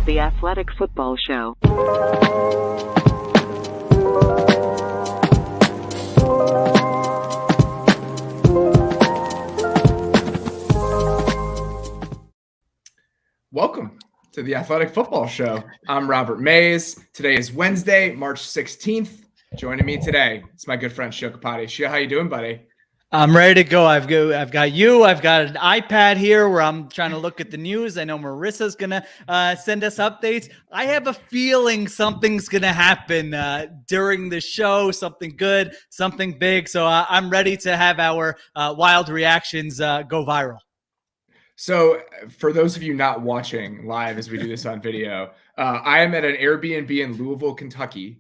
the Athletic Football Show. Welcome to the Athletic Football Show. I'm Robert Mays. Today is Wednesday, March 16th. Joining me today, it's my good friend Sheil Kapadia. Sheil, how you doing, buddy? I'm ready to go. I've got you. I've got an iPad here where I'm trying to look at the news. I know Marissa's gonna send us updates. I have a feeling something's gonna happen during the show. Something good, something big. So I'm ready to have our wild reactions go viral. So for those of you not watching live as we do this on video, I am at an Airbnb in Louisville, Kentucky,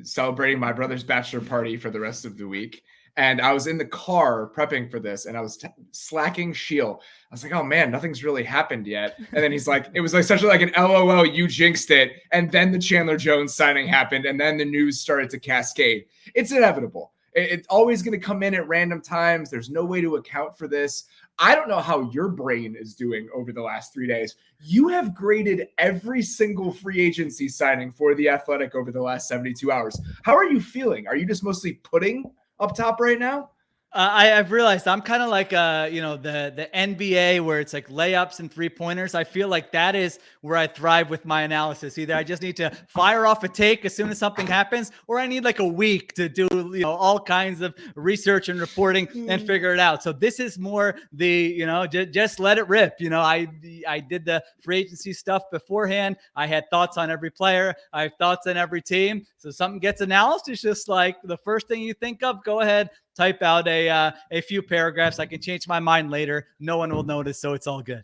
celebrating my brother's bachelor party for the rest of the week. And I was in the car prepping for this, and I was slacking Sheil. I was like, oh man, nothing's really happened yet. And then he's like, it was like such like an LOL, you jinxed it. And then the Chandler Jones signing happened, and then the news started to cascade. It's inevitable. It's always going to come in at random times. There's no way to account for this. I don't know how your brain is doing over the last 3 days. You have graded every single free agency signing for the Athletic over the last 72 hours. How are you feeling? Are you just mostly pudding up top right now? I've realized I'm kind of like, the NBA where it's like layups and 3-pointers. I feel like that is where I thrive with my analysis. Either I just need to fire off a take as soon as something happens, or I need like a week to do, all kinds of research and reporting and figure it out. So this is more the, just let it rip. I did the free agency stuff beforehand. I had thoughts on every player. I have thoughts on every team. So something gets announced. It's just like the first thing you think of, go ahead, type out a few paragraphs. I can change my mind later. No one will notice, so it's all good.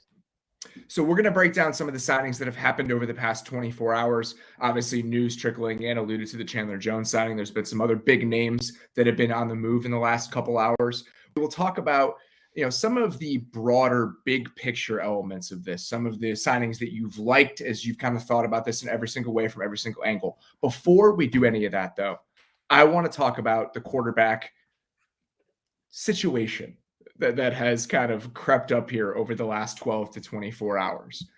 So we're going to break down some of the signings that have happened over the past 24 hours. Obviously, news trickling in alluded to the Chandler Jones signing. There's been some other big names that have been on the move in the last couple hours. We'll talk about some of the broader big picture elements of this, some of the signings that you've liked as you've kind of thought about this in every single way from every single angle. Before we do any of that, though, I want to talk about the quarterback situation that has kind of crept up here over the last 12 to 24 hours.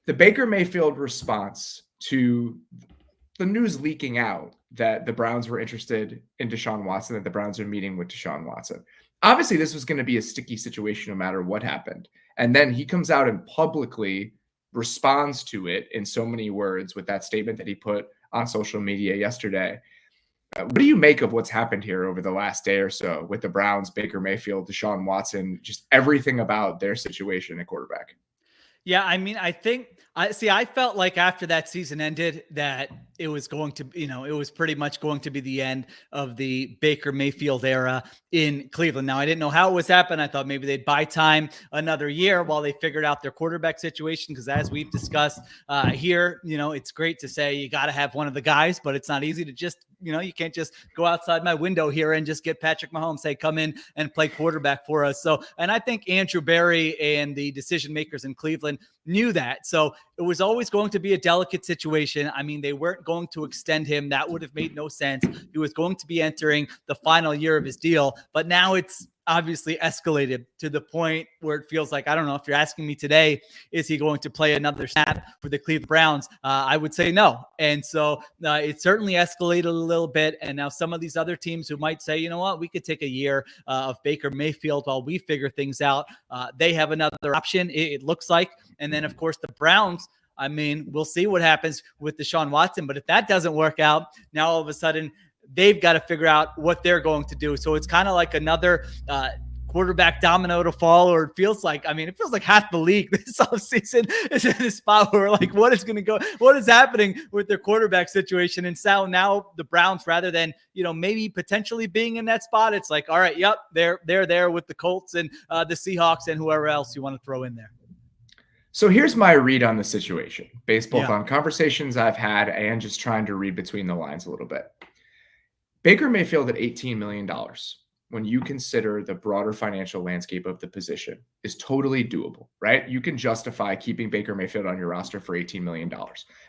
The Baker Mayfield response to the news leaking out that the Browns were interested in Deshaun Watson, that the Browns are meeting with Deshaun Watson. Obviously, this was going to be a sticky situation no matter what happened. And then he comes out and publicly responds to it in so many words with that statement that he put on social media yesterday. What do you make of what's happened here over the last day or so with the Browns, Baker Mayfield, Deshaun Watson, just everything about their situation at quarterback? Yeah, I mean, I felt like after that season ended that it was going to, it was pretty much going to be the end of the Baker Mayfield era in Cleveland. Now, I didn't know how it was happening. I thought maybe they'd buy time another year while they figured out their quarterback situation. Because as we've discussed here, it's great to say you got to have one of the guys, but it's not easy to just, you can't just go outside my window here and just get Patrick Mahomes, say, come in and play quarterback for us. So, and I think Andrew Berry and the decision makers in Cleveland knew that. So it was always going to be a delicate situation. I mean, they weren't going to extend him. That would have made no sense. He was going to be entering the final year of his deal, but now it's obviously escalated to the point where it feels like, I don't know, if you're asking me today, is he going to play another snap for the Cleveland Browns? I would say no. And so it certainly escalated a little bit. And now some of these other teams who might say, you know what, we could take a year of Baker Mayfield while we figure things out. They have another option, it looks like. And then, of course, the Browns, I mean, we'll see what happens with Deshaun Watson. But if that doesn't work out, now all of a sudden they've got to figure out what they're going to do. So it's kind of like another quarterback domino to fall, or it feels like half the league this offseason is in a spot where like, what is happening with their quarterback situation? And so now the Browns, rather than, maybe potentially being in that spot, it's like, all right, yep, they're there with the Colts and the Seahawks and whoever else you want to throw in there. So here's my read on the situation, based both on conversations I've had and just trying to read between the lines a little bit. Baker Mayfield at $18 million, when you consider the broader financial landscape of the position, is totally doable, right? You can justify keeping Baker Mayfield on your roster for $18 million.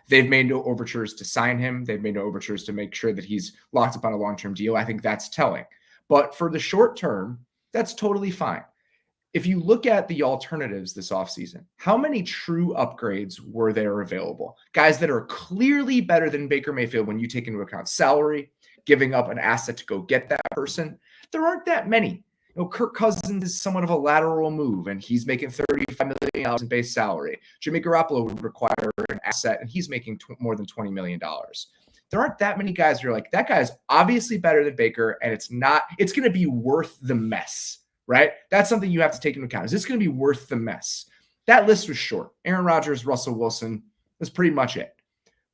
They've made no overtures to sign him. They've made no overtures to make sure that he's locked up on a long-term deal. I think that's telling. But for the short term, that's totally fine. if you look at the alternatives this offseason, how many true upgrades were there available? Guys that are clearly better than Baker Mayfield when you take into account salary, giving up an asset to go get that person. There aren't that many. Kirk Cousins is somewhat of a lateral move, and he's making $35 million in base salary. Jimmy Garoppolo would require an asset, and he's making more than $20 million. There aren't that many guys who are like, that guy's obviously better than Baker, and it's going to be worth the mess, right? That's something you have to take into account. Is this going to be worth the mess? That list was short. Aaron Rodgers, Russell Wilson was pretty much it.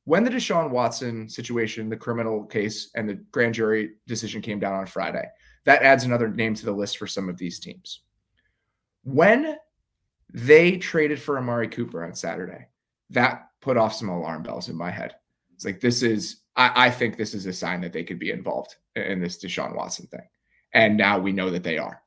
When the Deshaun Watson situation, the criminal case, and the grand jury decision came down on Friday, that adds another name to the list for some of these teams. When they traded for Amari Cooper on Saturday, that put off some alarm bells in my head. It's like, I think this is a sign that they could be involved in this Deshaun Watson thing. And now we know that they are.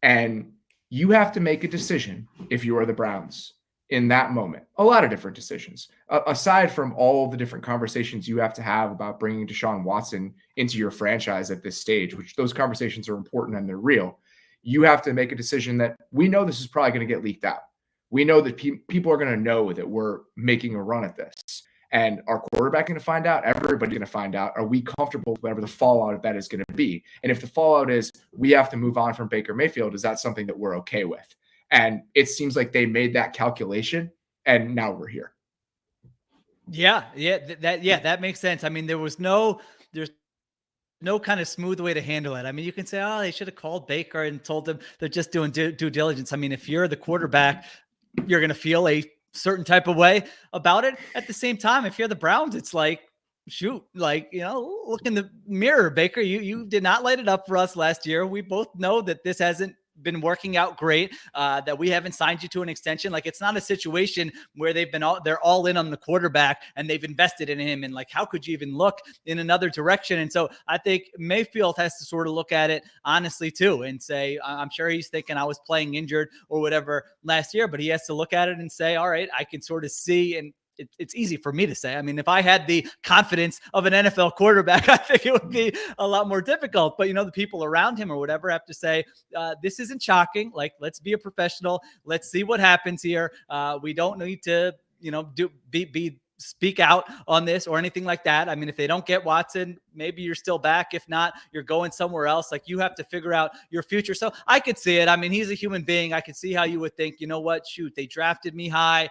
And you have to make a decision if you are the Browns in that moment. A lot of different decisions. Aside from all the different conversations you have to have about bringing Deshaun Watson into your franchise at this stage, which those conversations are important and they're real, you have to make a decision that we know this is probably going to get leaked out. We know that people are going to know that we're making a run at this. And our quarterback going to find out? Everybody's going to find out. Are we comfortable with whatever the fallout of that is going to be? And if the fallout is we have to move on from Baker Mayfield, is that something that we're okay with? And it seems like they made that calculation, and now we're here. That makes sense. I mean, there's no kind of smooth way to handle it. I mean, you can say, oh, they should have called Baker and told them they're just doing due diligence. I mean, if you're the quarterback, you're going to feel a certain type of way about it. At the same time, if you're the Browns, it's like, shoot, like, look in the mirror, Baker, you did not light it up for us last year. We both know that this hasn't been working out great, that we haven't signed you to an extension. Like, it's not a situation where they're all in on the quarterback and they've invested in him. And like, how could you even look in another direction? And so I think Mayfield has to sort of look at it honestly too, and say, I'm sure he's thinking I was playing injured or whatever last year, but he has to look at it and say, all right, I can sort of see, and it's easy for me to say. I mean, if I had the confidence of an NFL quarterback, I think it would be a lot more difficult. But, the people around him or whatever have to say, this isn't shocking. Like, let's be a professional. Let's see what happens here. We don't need to, speak out on this or anything like that. I mean, if they don't get Watson, maybe you're still back. If not, you're going somewhere else. Like, you have to figure out your future. So I could see it. I mean, he's a human being. I could see how you would think, you know what, shoot, they drafted me high.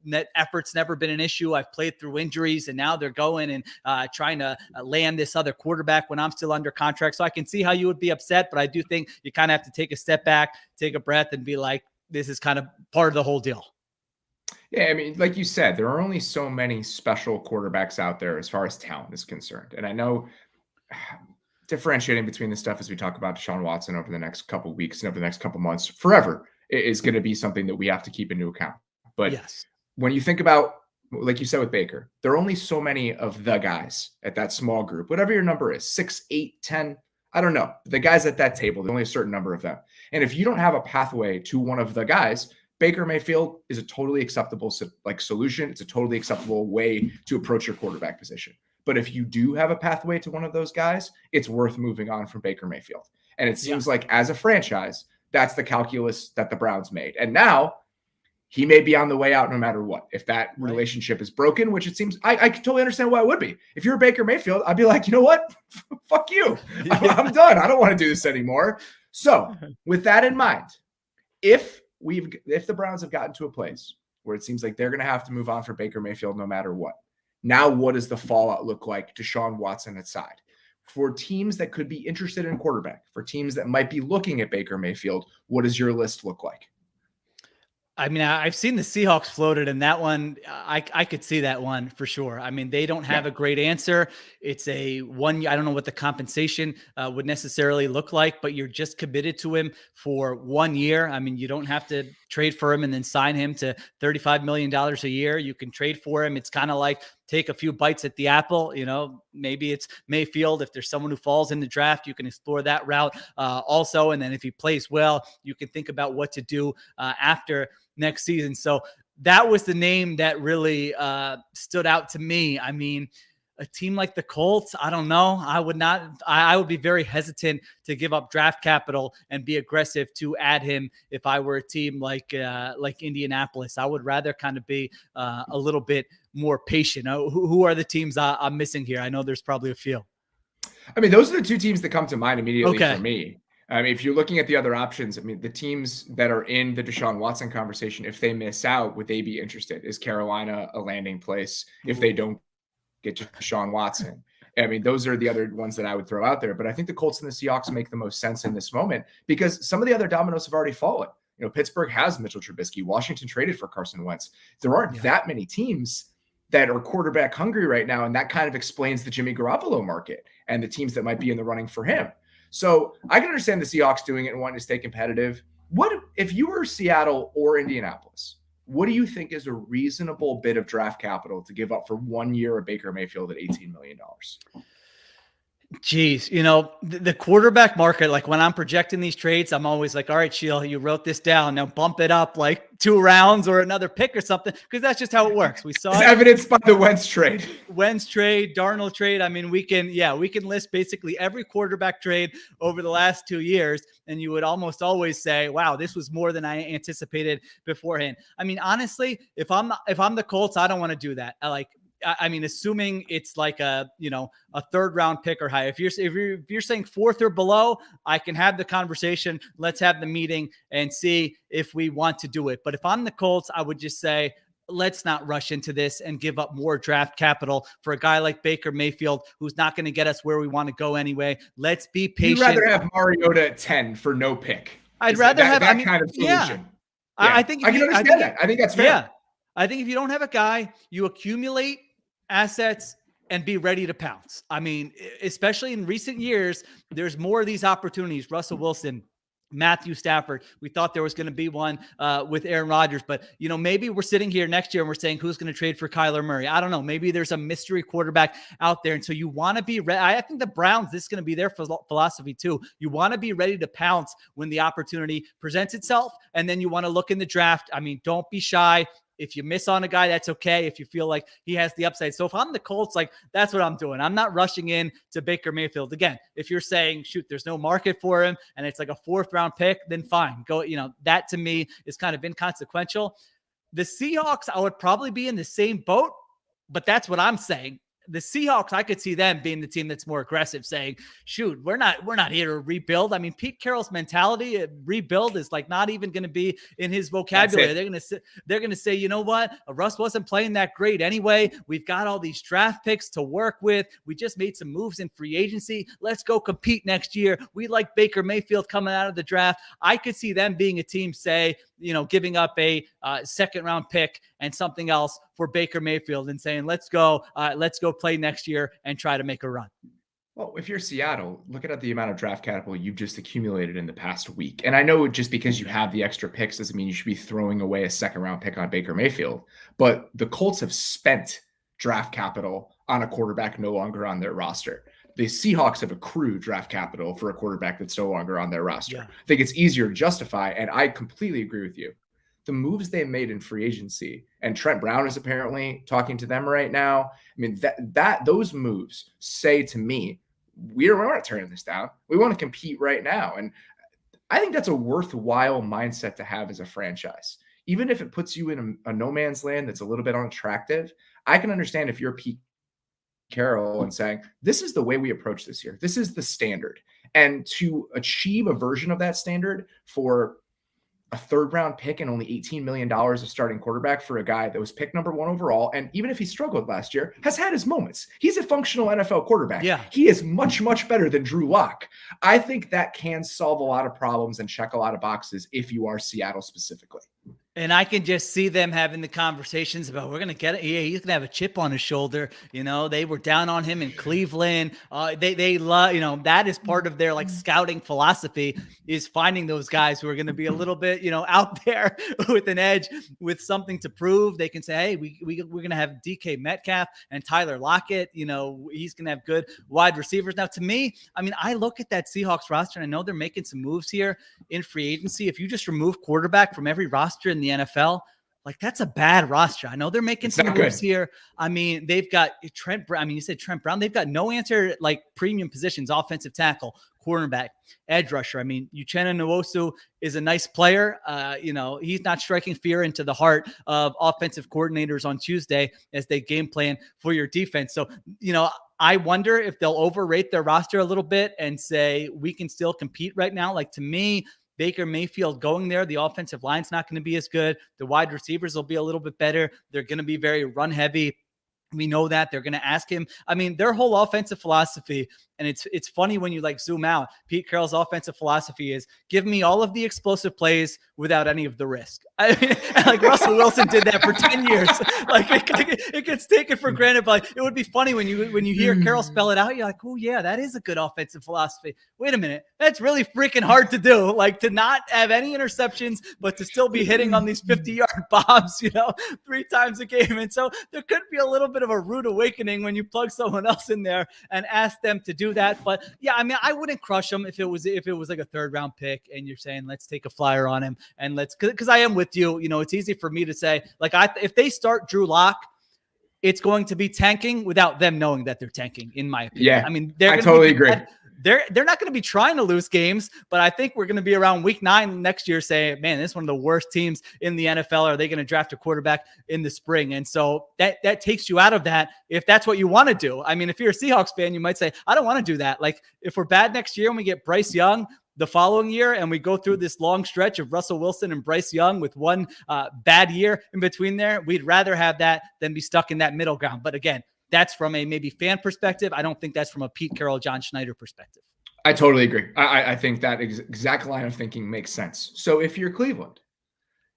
Net effort's never been an issue. I've played through injuries, and now they're going and trying to land this other quarterback when I'm still under contract. So I can see how you would be upset, but I do think you kind of have to take a step back, take a breath, and be like, this is kind of part of the whole deal. Yeah, I mean, like you said, there are only so many special quarterbacks out there as far as talent is concerned. And I know differentiating between the stuff as we talk about Deshaun Watson over the next couple of weeks and over the next couple of months forever is going to be something that we have to keep into account. But yes, when you think about, like you said with Baker, there are only so many of the guys at that small group, whatever your number is, 6, 8, 10, I don't know. The guys at that table, there's only a certain number of them. And if you don't have a pathway to one of the guys, Baker Mayfield is a totally acceptable solution. It's a totally acceptable way to approach your quarterback position. But if you do have a pathway to one of those guys, it's worth moving on from Baker Mayfield. And it seems like as a franchise, that's the calculus that the Browns made. And now he may be on the way out no matter what. If that relationship is broken, which it seems, I can totally understand why it would be. If you're Baker Mayfield, I'd be like, you know what? Fuck you. I'm done. I don't want to do this anymore. So with that in mind, if the Browns have gotten to a place where it seems like they're going to have to move on for Baker Mayfield no matter what, now what does the fallout look like? Deshaun Watson aside. For teams that could be interested in quarterback, for teams that might be looking at Baker Mayfield, what does your list look like? I mean, I've seen the Seahawks floated, and that one, I could see that one for sure. I mean, they don't have a great answer. It's I don't know what the compensation would necessarily look like, but you're just committed to him for 1 year. I mean, you don't have to trade for him and then sign him to $35 million a year. You can trade for him. It's kind of like take a few bites at the apple. Maybe it's Mayfield. If there's someone who falls in the draft, you can explore that route also. And then if he plays well, you can think about what to do after next season. So that was the name that really stood out to me. I mean, a team like the Colts, I don't know. I would be very hesitant to give up draft capital and be aggressive to add him if I were a team like Indianapolis. I would rather kind of be a little bit more patient. Who are the teams I'm missing here? I know there's probably a few. I mean, those are the two teams that come to mind immediately Okay. for me. I mean, if you're looking at the other options, I mean, the teams that are in the Deshaun Watson conversation, if they miss out, would they be interested? Is Carolina a landing place if they don't get Deshaun Watson? I mean, those are the other ones that I would throw out there. But I think the Colts and the Seahawks make the most sense in this moment because some of the other dominoes have already fallen. You know, Pittsburgh has Mitchell Trubisky. Washington traded for Carson Wentz. There aren't that many teams that are quarterback hungry right now. And that kind of explains the Jimmy Garoppolo market and the teams that might be in the running for him. So I can understand the Seahawks doing it and wanting to stay competitive. What if you were Seattle or Indianapolis? What do you think is a reasonable bit of draft capital to give up for 1 year of Baker Mayfield at $18 million? Geez, you know, the quarterback market, like when I'm projecting these trades, I'm always like, all right, Sheil, you wrote this down. Now bump it up like 2 rounds or another pick or something, because that's just how it works. We saw it's evidenced by the Wentz trade. Darnold trade. I mean, we can list basically every quarterback trade over the last 2 years, and you would almost always say, wow, this was more than I anticipated beforehand. I mean, honestly, if I'm the Colts, I don't want to do that. I mean, assuming it's like a 3rd round pick or higher. If you're saying 4th or below, I can have the conversation. Let's have the meeting and see if we want to do it. But if I'm the Colts, I would just say, let's not rush into this and give up more draft capital for a guy like Baker Mayfield, who's not going to get us where we want to go anyway. Let's be patient. You'd rather have Mariota at 10 for no pick. I'd rather have that kind of solution. Yeah. I think I can understand that. I think that's fair. Yeah. I think if you don't have a guy, you accumulate assets and be ready to pounce. I mean, especially in recent years, there's more of these opportunities. Russell Wilson, Matthew Stafford. We thought there was going to be one with Aaron Rodgers, but maybe we're sitting here next year and we're saying who's going to trade for Kyler Murray. I don't know. Maybe there's a mystery quarterback out there, and so you want to be ready. I think the Browns, this is going to be their philosophy too. You want to be ready to pounce when the opportunity presents itself, and then you want to look in the draft. I mean, don't be shy. If you miss on a guy, that's okay. If you feel like he has the upside. So if I'm the Colts, like that's what I'm doing. I'm not rushing in to Baker Mayfield. Again, if you're saying, shoot, there's no market for him and it's like a 4th round pick, then fine. Go, that to me is kind of inconsequential. The Seahawks, I would probably be in the same boat, but that's what I'm saying. The Seahawks, I could see them being the team that's more aggressive, saying, shoot, we're not here to rebuild. I mean, Pete Carroll's mentality, rebuild is like not even going to be in his vocabulary. They're going to say, you know what? Russ wasn't playing that great anyway. We've got all these draft picks to work with. We just made some moves in free agency. Let's go compete next year. We like Baker Mayfield coming out of the draft. I could see them being a team, say, giving up a 2nd round pick and something else for Baker Mayfield and saying, let's go play next year and try to make a run. Well, if you're Seattle, look at the amount of draft capital you've just accumulated in the past week. And I know just because you have the extra picks doesn't mean you should be throwing away a 2nd round pick on Baker Mayfield, but the Colts have spent draft capital on a quarterback no longer on their roster. The Seahawks have accrued draft capital for a quarterback that's no longer on their roster. Yeah. I think it's easier to justify, and I completely agree with you. The moves they made in free agency, and Trent Brown is apparently talking to them right now. I mean, those moves say to me, we're not turning this down. We want to compete right now. And I think that's a worthwhile mindset to have as a franchise. Even if it puts you in a no man's land that's a little bit unattractive, I can understand if you're Pete Carroll and saying, this is the way we approach this year. This is the standard. And to achieve a version of that standard for a 3rd round pick and only $18 million of starting quarterback for a guy that was picked number 1 overall. And even if he struggled last year, has had his moments. He's a functional NFL quarterback. Yeah. He is much, much better than Drew Lock. I think that can solve a lot of problems and check a lot of boxes if you are Seattle specifically. And I can just see them having the conversations about, we're going to get it. Yeah, he's going to have a chip on his shoulder. They were down on him in Cleveland. They love, that is part of their scouting philosophy, is finding those guys who are going to be a little bit, out there with an edge, with something to prove. They can say, hey, we're going to have DK Metcalf and Tyler Lockett. He's going to have good wide receivers. Now, to me, I mean, I look at that Seahawks roster and I know they're making some moves here in free agency. If you just remove quarterback from every roster in the NFL, Like, that's a bad roster. I know they're making It's some not moves good. here. I mean, they've got Trent Brown. I mean, you said Trent Brown. They've got no answer, like premium positions, offensive tackle, cornerback, edge rusher. I mean, Uchenna Nwosu is a nice player. He's not striking fear into the heart of offensive coordinators on Tuesday as they game plan for your defense. So, I wonder if they'll overrate their roster a little bit and say, we can still compete right now. Like, to me, Baker Mayfield going there, the offensive line's not going to be as good. The wide receivers will be a little bit better. They're going to be very run heavy. We know that they're going to ask him. I mean, their whole offensive philosophy, and it's funny when you like zoom out. Pete Carroll's offensive philosophy is give me all of the explosive plays without any of the risk. I mean, like Russell Wilson did that for 10 years. Like it gets taken for granted, but it would be funny when you hear Carroll spell it out. You're like, oh yeah, that is a good offensive philosophy. Wait a minute, that's really freaking hard to do. Like to not have any interceptions, but to still be hitting on these 50-yard bombs, 3 times a game. And so there could be a little bit of a rude awakening when you plug someone else in there and ask them to do that. But yeah, I mean, I wouldn't crush them if it was like a 3rd round pick and you're saying, let's take a flyer on him and because I am with you. It's easy for me to say, like, if they start Drew Lock, it's going to be tanking without them knowing that they're tanking, in my opinion. Yeah, I mean, I totally agree. They're not going to be trying to lose games, but I think we're going to be around week 9 next year saying, man, this is one of the worst teams in the NFL. Are they going to draft a quarterback in the spring? And so that takes you out of that if that's what you want to do. I mean, if you're a Seahawks fan, you might say, I don't want to do that. Like if we're bad next year and we get Bryce Young the following year and we go through this long stretch of Russell Wilson and Bryce Young with one bad year in between there, we'd rather have that than be stuck in that middle ground. But again, that's from a maybe fan perspective. I don't think that's from a Pete Carroll, John Schneider perspective. I totally agree. I think that exact line of thinking makes sense. So if you're Cleveland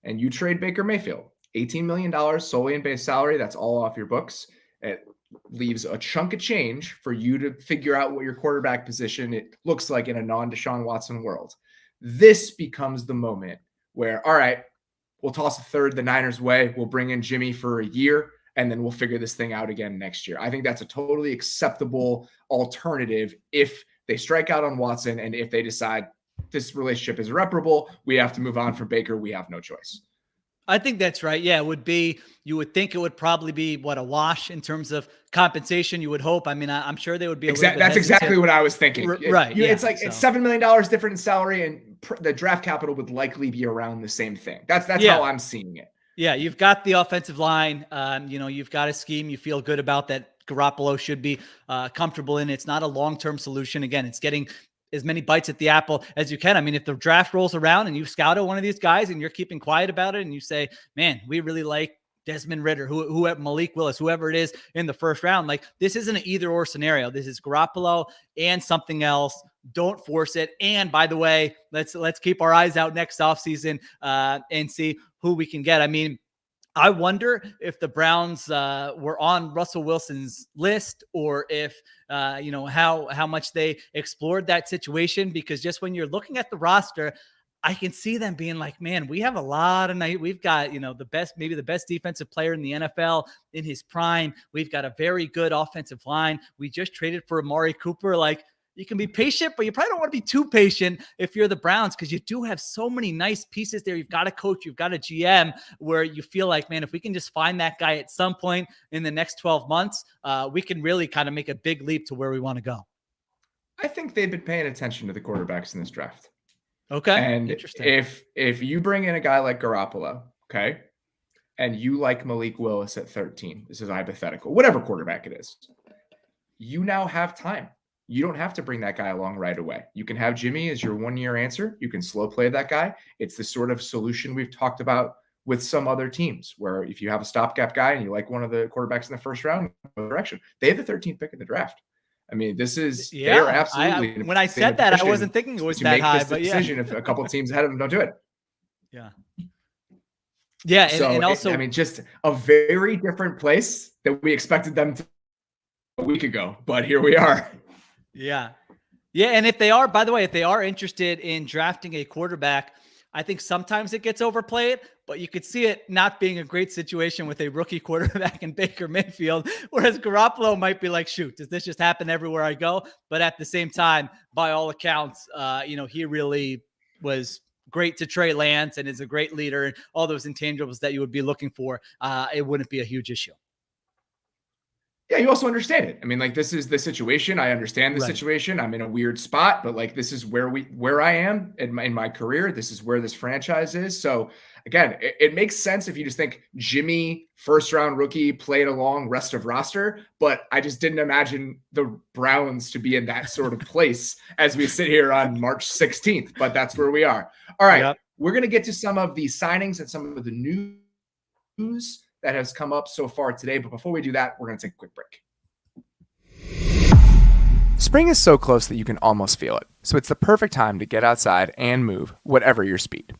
and you trade Baker Mayfield, $18 million solely in base salary, that's all off your books. It leaves a chunk of change for you to figure out what your quarterback position it looks like in a non-Deshaun Watson world. This becomes the moment where, all right, we'll toss a third the Niners' way. We'll bring in Jimmy for a year, and then we'll figure this thing out again next year. I think that's a totally acceptable alternative if they strike out on Watson and if they decide this relationship is irreparable, we have to move on from Baker. We have no choice. I think that's right. Yeah, you would think it would probably be a wash in terms of compensation. You would hope. I mean, I'm sure they would be. That's exactly what I was thinking. Right. It's like it's $7 million different in salary, and the draft capital would likely be around the same thing. That's how I'm seeing it. Yeah, you've got the offensive line. You've got a scheme you feel good about that Garoppolo should be comfortable in. It's not a long-term solution. Again, it's getting as many bites at the apple as you can. I mean, if the draft rolls around and you've scouted one of these guys and you're keeping quiet about it and you say, man, we really like Desmond Ridder, who Malik Willis, whoever it is in the first round, like this isn't an either or scenario. This is Garoppolo and something else. Don't force it. And by the way, let's keep our eyes out next offseason and see who we can get. I mean, I wonder if the Browns were on Russell Wilson's list or if, how much they explored that situation, because just when you're looking at the roster, I can see them being like, man, we have a lot of night. We've got, maybe the best defensive player in the NFL in his prime. We've got a very good offensive line. We just traded for Amari Cooper. Like, you can be patient, but you probably don't want to be too patient if you're the Browns, because you do have so many nice pieces there. You've got a coach, you've got a GM where you feel like, man, if we can just find that guy at some point in the next 12 months, we can really kind of make a big leap to where we want to go. I think they've been paying attention to the quarterbacks in this draft. Okay. And interesting. If you bring in a guy like Garoppolo, okay, and you like Malik Willis at 13, this is hypothetical, whatever quarterback it is, you now have time. You don't have to bring that guy along right away. You can have Jimmy as your 1-year answer. You can slow play that guy. It's the sort of solution we've talked about with some other teams, where if you have a stopgap guy and you like one of the quarterbacks in the first round, direction, they have the 13th pick in the draft. I mean, this is they're absolutely. When I said that, I wasn't thinking it was that high, but decision if a couple of teams ahead of them don't do it. Yeah. Yeah, and also, just a very different place that we expected them to a week ago, but here we are. Yeah. Yeah. And if they are, by the way, if they are interested in drafting a quarterback, I think sometimes it gets overplayed, but you could see it not being a great situation with a rookie quarterback in Baker Mayfield, whereas Garoppolo might be like, shoot, does this just happen everywhere I go? But at the same time, by all accounts, he really was great to Trey Lance and is a great leader and all those intangibles that you would be looking for, it wouldn't be a huge issue. Yeah, you also understand it. I mean, like, this is the situation. I understand the situation. I'm in a weird spot, but like, this is where I am in my career. This is where this franchise is. So again, it makes sense if you just think Jimmy, first round rookie, played along rest of roster, but I just didn't imagine the Browns to be in that sort of place as we sit here on March 16th, but that's where we are. All right. Yep. We're going to get to some of the signings and some of the news that has come up so far today. But before we do that, we're going to take a quick break. Spring is so close that you can almost feel it. So it's the perfect time to get outside and move, whatever your speed.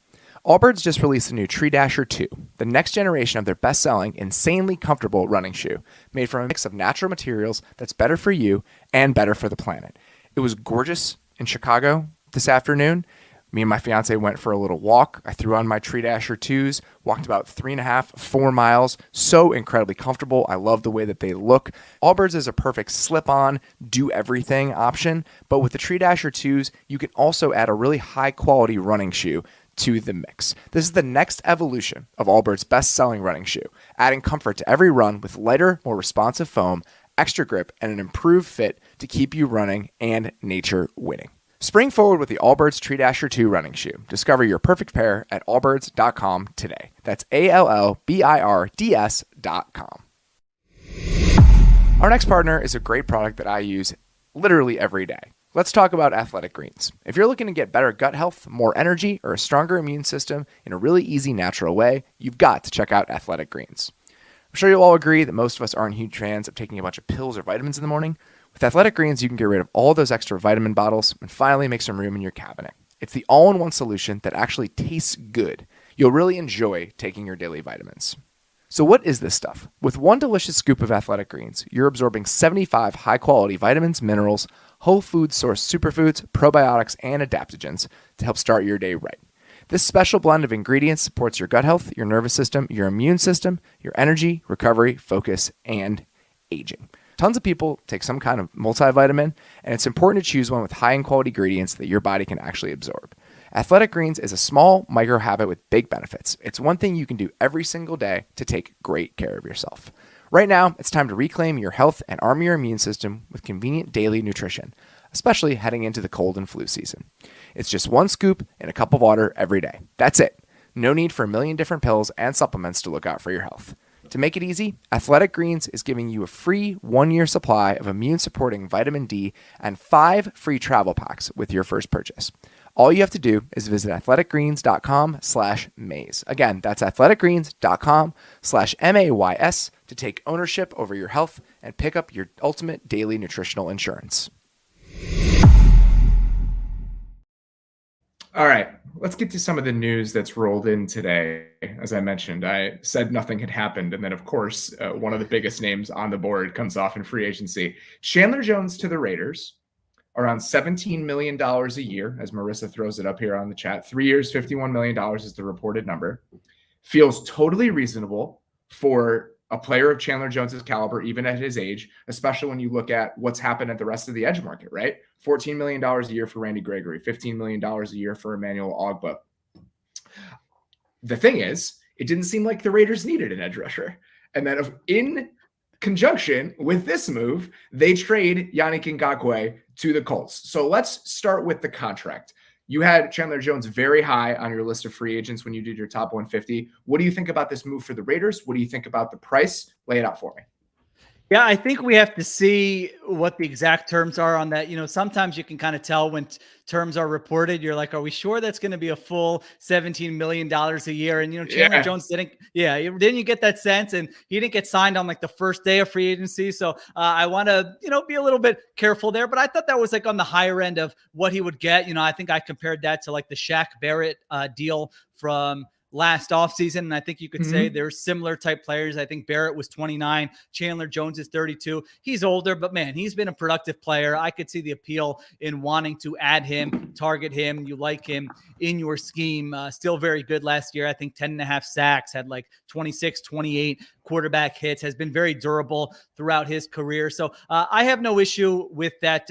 Allbirds just released a new Tree Dasher 2, the next generation of their best-selling, insanely comfortable running shoe, made from a mix of natural materials that's better for you and better for the planet. It was gorgeous in Chicago this afternoon. Me and my fiance went for a little walk. I threw on my Tree Dasher 2s, walked about 3.5, 4 miles. So incredibly comfortable. I love the way that they look. Allbirds is a perfect slip-on, do-everything option. But with the Tree Dasher 2s, you can also add a really high-quality running shoe to the mix. This is the next evolution of Allbirds' best-selling running shoe, adding comfort to every run with lighter, more responsive foam, extra grip, and an improved fit to keep you running and nature winning. Spring forward with the Allbirds Tree Dasher 2 running shoe. Discover your perfect pair at allbirds.com today. That's ALLBIRDS.com. Our next partner is a great product that I use literally every day. Let's talk about Athletic Greens. If you're looking to get better gut health, more energy, or a stronger immune system in a really easy, natural way, you've got to check out Athletic Greens. I'm sure you'll all agree that most of us aren't huge fans of taking a bunch of pills or vitamins in the morning. With Athletic Greens, you can get rid of all those extra vitamin bottles and finally make some room in your cabinet. It's the all-in-one solution that actually tastes good. You'll really enjoy taking your daily vitamins. So what is this stuff? With one delicious scoop of Athletic Greens, you're absorbing 75 high-quality vitamins, minerals, whole food source superfoods, probiotics, and adaptogens to help start your day right. This special blend of ingredients supports your gut health, your nervous system, your immune system, your energy, recovery, focus, and aging. Tons of people take some kind of multivitamin, and it's important to choose one with high-end quality ingredients that your body can actually absorb. Athletic Greens is a small micro habit with big benefits. It's one thing you can do every single day to take great care of yourself. Right now, it's time to reclaim your health and arm your immune system with convenient daily nutrition, especially heading into the cold and flu season. It's just one scoop in a cup of water every day. That's it. No need for a million different pills and supplements to look out for your health. To make it easy, Athletic Greens is giving you a free 1-year supply of immune-supporting vitamin D and 5 free travel packs with your first purchase. All you have to do is visit athleticgreens.com/maze. Again, that's athleticgreens.com/MAYS to take ownership over your health and pick up your ultimate daily nutritional insurance. All right, let's get to some of the news that's rolled in today. As I mentioned, I said nothing had happened. And then, of course, one of the biggest names on the board comes off in free agency. Chandler Jones to the Raiders, around $17 million a year, as Marissa throws it up here on the chat. 3 years, $51 million is the reported number. Feels totally reasonable for a player of Chandler Jones's caliber, even at his age, especially when you look at what's happened at the rest of the edge market, right? $14 million a year for Randy Gregory, $15 million a year for Emmanuel Ogbah. The thing is, it didn't seem like the Raiders needed an edge rusher. And then in conjunction with this move, they trade Yannick Ngakoue to the Colts. So let's start with the contract. You had Chandler Jones very high on your list of free agents when you did your top 150. What do you think about this move for the Raiders? What do you think about the price? Lay it out for me. Yeah, I think we have to see what the exact terms are on that. You know, sometimes you can kind of tell when terms are reported. You're like, are we sure that's going to be a full $17 million a year? And, you know, Chandler Jones didn't you get that sense? And he didn't get signed on like the first day of free agency. So I want to, be a little bit careful there. But I thought that was like on the higher end of what he would get. I think I compared that to like the Shaq Barrett deal from last offseason. And I think you could say they're similar type players. I think Barrett was 29. Chandler Jones is 32. He's older, but man, he's been a productive player. I could see the appeal in wanting to add him, target him. You like him in your scheme. Still very good last year. I think 10.5 sacks, had like 26, 28 quarterback hits, has been very durable throughout his career. So I have no issue with that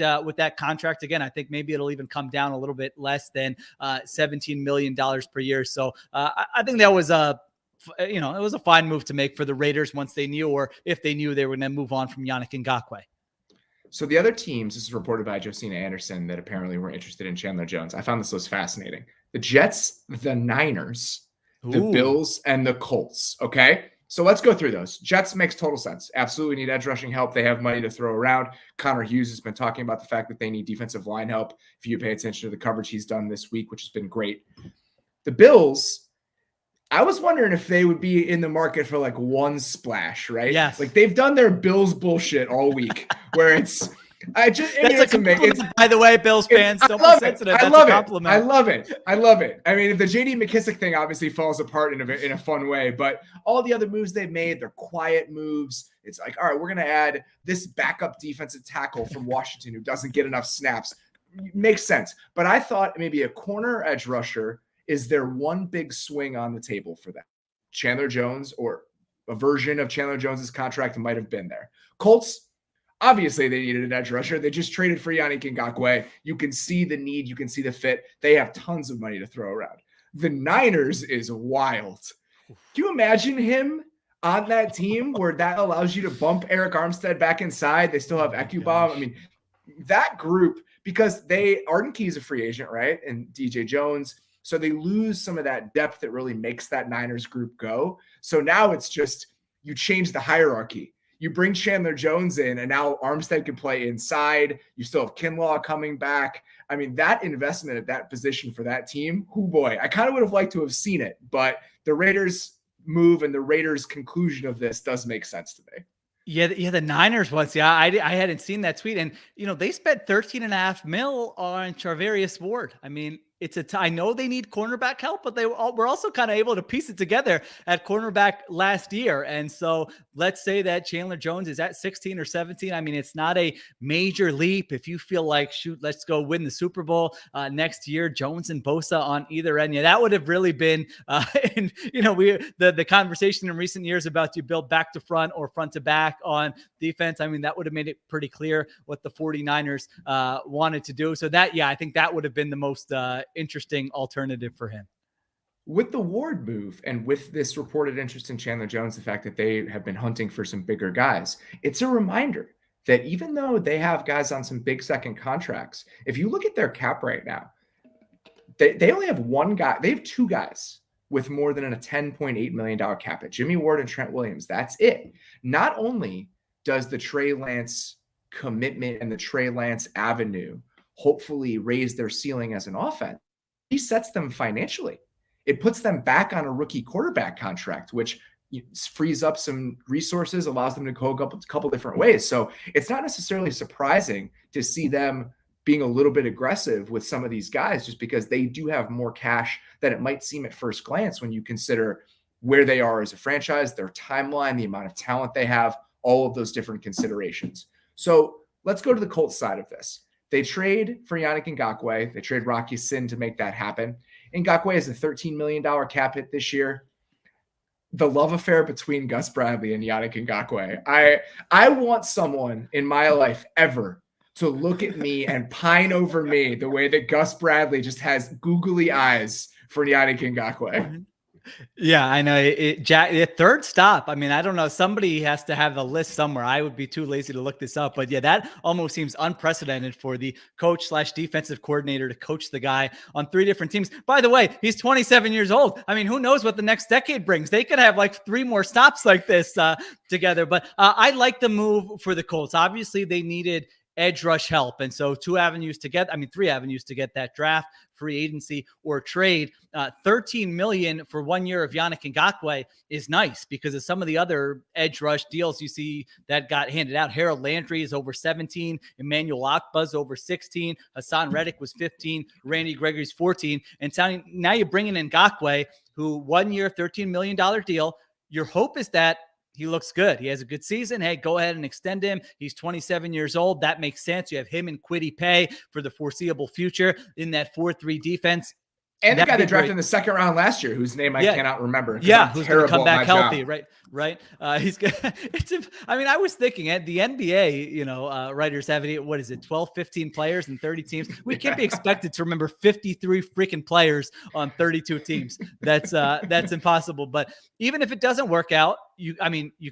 contract. Again, I think maybe it'll even come down a little bit less than $17 million per year. So I think that was it was a fine move to make for the Raiders once they knew, or if they knew they were going to move on from Yannick Ngakoue. So the other teams, this is reported by Josina Anderson, that apparently were interested in Chandler Jones. I found this list fascinating. The Jets, the Niners, the Bills, and the Colts. Okay, so let's go through those. Jets makes total sense. Absolutely need edge rushing help. They have money to throw around. Connor Hughes has been talking about the fact that they need defensive line help. If you pay attention to the coverage he's done this week, which has been great. The Bills, I was wondering if they would be in the market for like one splash, right? Yes. Like they've done their Bills bullshit all week where it's, That's a compliment, by the way, Bills fans. Don't be sensitive. That's a compliment. I love it. I mean, the JD McKissick thing obviously falls apart in a fun way, but all the other moves they've made, they're quiet moves. It's like, all right, we're going to add this backup defensive tackle from Washington who doesn't get enough snaps. Makes sense. But I thought maybe a corner edge rusher is there one big swing on the table for them. Chandler Jones, or a version of Chandler Jones's contract, might have been there. Colts, obviously they needed an edge rusher. They just traded for Yannick Ngakoue. You can see the need. You can see the fit. They have tons of money to throw around. The Niners is wild. Can you imagine him on that team where that allows you to bump Eric Armstead back inside? They still have Ekubaum. I mean, that group, because Arden Key's a free agent, right? And DJ Jones. So they lose some of that depth that really makes that Niners group go. So now it's just, you change the hierarchy. You bring Chandler Jones in, and now Armstead can play inside. You still have Kinlaw coming back. I mean, that investment at that position for that team, oh boy, I kind of would have liked to have seen it, but the Raiders move and the Raiders conclusion of this does make sense to me. Yeah, the Niners ones. Yeah, I hadn't seen that tweet. And, they spent $13.5 million on Charvarius Ward. I mean, I know they need cornerback help, but they were also kind of able to piece it together at cornerback last year. And so let's say that Chandler Jones is at 16 or 17. I mean, it's not a major leap. If you feel like, shoot, let's go win the Super Bowl next year, Jones and Bosa on either end. Yeah, that would have really been, the conversation in recent years about do you build back to front or front to back on defense. I mean, that would have made it pretty clear what the 49ers wanted to do. So I think that would have been the most interesting alternative for him. With the Ward move and with this reported interest in Chandler Jones, the fact that they have been hunting for some bigger guys, it's a reminder that even though they have guys on some big second contracts, if you look at their cap right now, they only have one guy. They have two guys with more than a $10.8 million cap hit, Jimmy Ward and Trent Williams. That's it. Not only does the Trey Lance commitment and the Trey Lance avenue hopefully raise their ceiling as an offense, he sets them financially. It puts them back on a rookie quarterback contract, which frees up some resources, allows them to go a couple different ways. So it's not necessarily surprising to see them being a little bit aggressive with some of these guys, just because they do have more cash than it might seem at first glance when you consider where they are as a franchise, their timeline, the amount of talent they have, all of those different considerations. So let's go to the Colts side of this. They trade for Yannick Ngakoue. They trade Rocky Sin to make that happen. Ngakoue has a $13 million cap hit this year. The love affair between Gus Bradley and Yannick Ngakoue. I want someone in my life ever to look at me and pine over me the way that Gus Bradley just has googly eyes for Yannick Ngakoue. Yeah, I know. Jack, the third stop. I mean, I don't know. Somebody has to have the list somewhere. I would be too lazy to look this up. But yeah, that almost seems unprecedented for the coach/defensive coordinator to coach the guy on three different teams. By the way, he's 27 years old. I mean, who knows what the next decade brings? They could have like three more stops like this together. But I like the move for the Colts. Obviously, they needed edge rush help. And so three avenues to get that draft, free agency, or trade. $13 million for 1 year of Yannick Ngakoue is nice because of some of the other edge rush deals you see that got handed out. Harold Landry is over 17. Emmanuel Akbuz over 16. Hassan Reddick was 15. Randy Gregory's 14. And now you're bringing in Ngakoue, who 1 year, $13 million deal. Your hope is that he looks good. He has a good season. Hey, go ahead and extend him. He's 27 years old. That makes sense. You have him and Kwity Paye for the foreseeable future in that 4-3 defense. And the That'd guy be they drafted great. in the second round last year, whose name I cannot remember. Yeah, I'm who's going to come terrible at back my healthy, job. right? He's gonna, I mean, I was thinking at the NBA, writers have what is it, 12, 15 players and 30 teams. We can't be expected to remember 53 freaking players on 32 teams. That's impossible. But even if it doesn't work out, you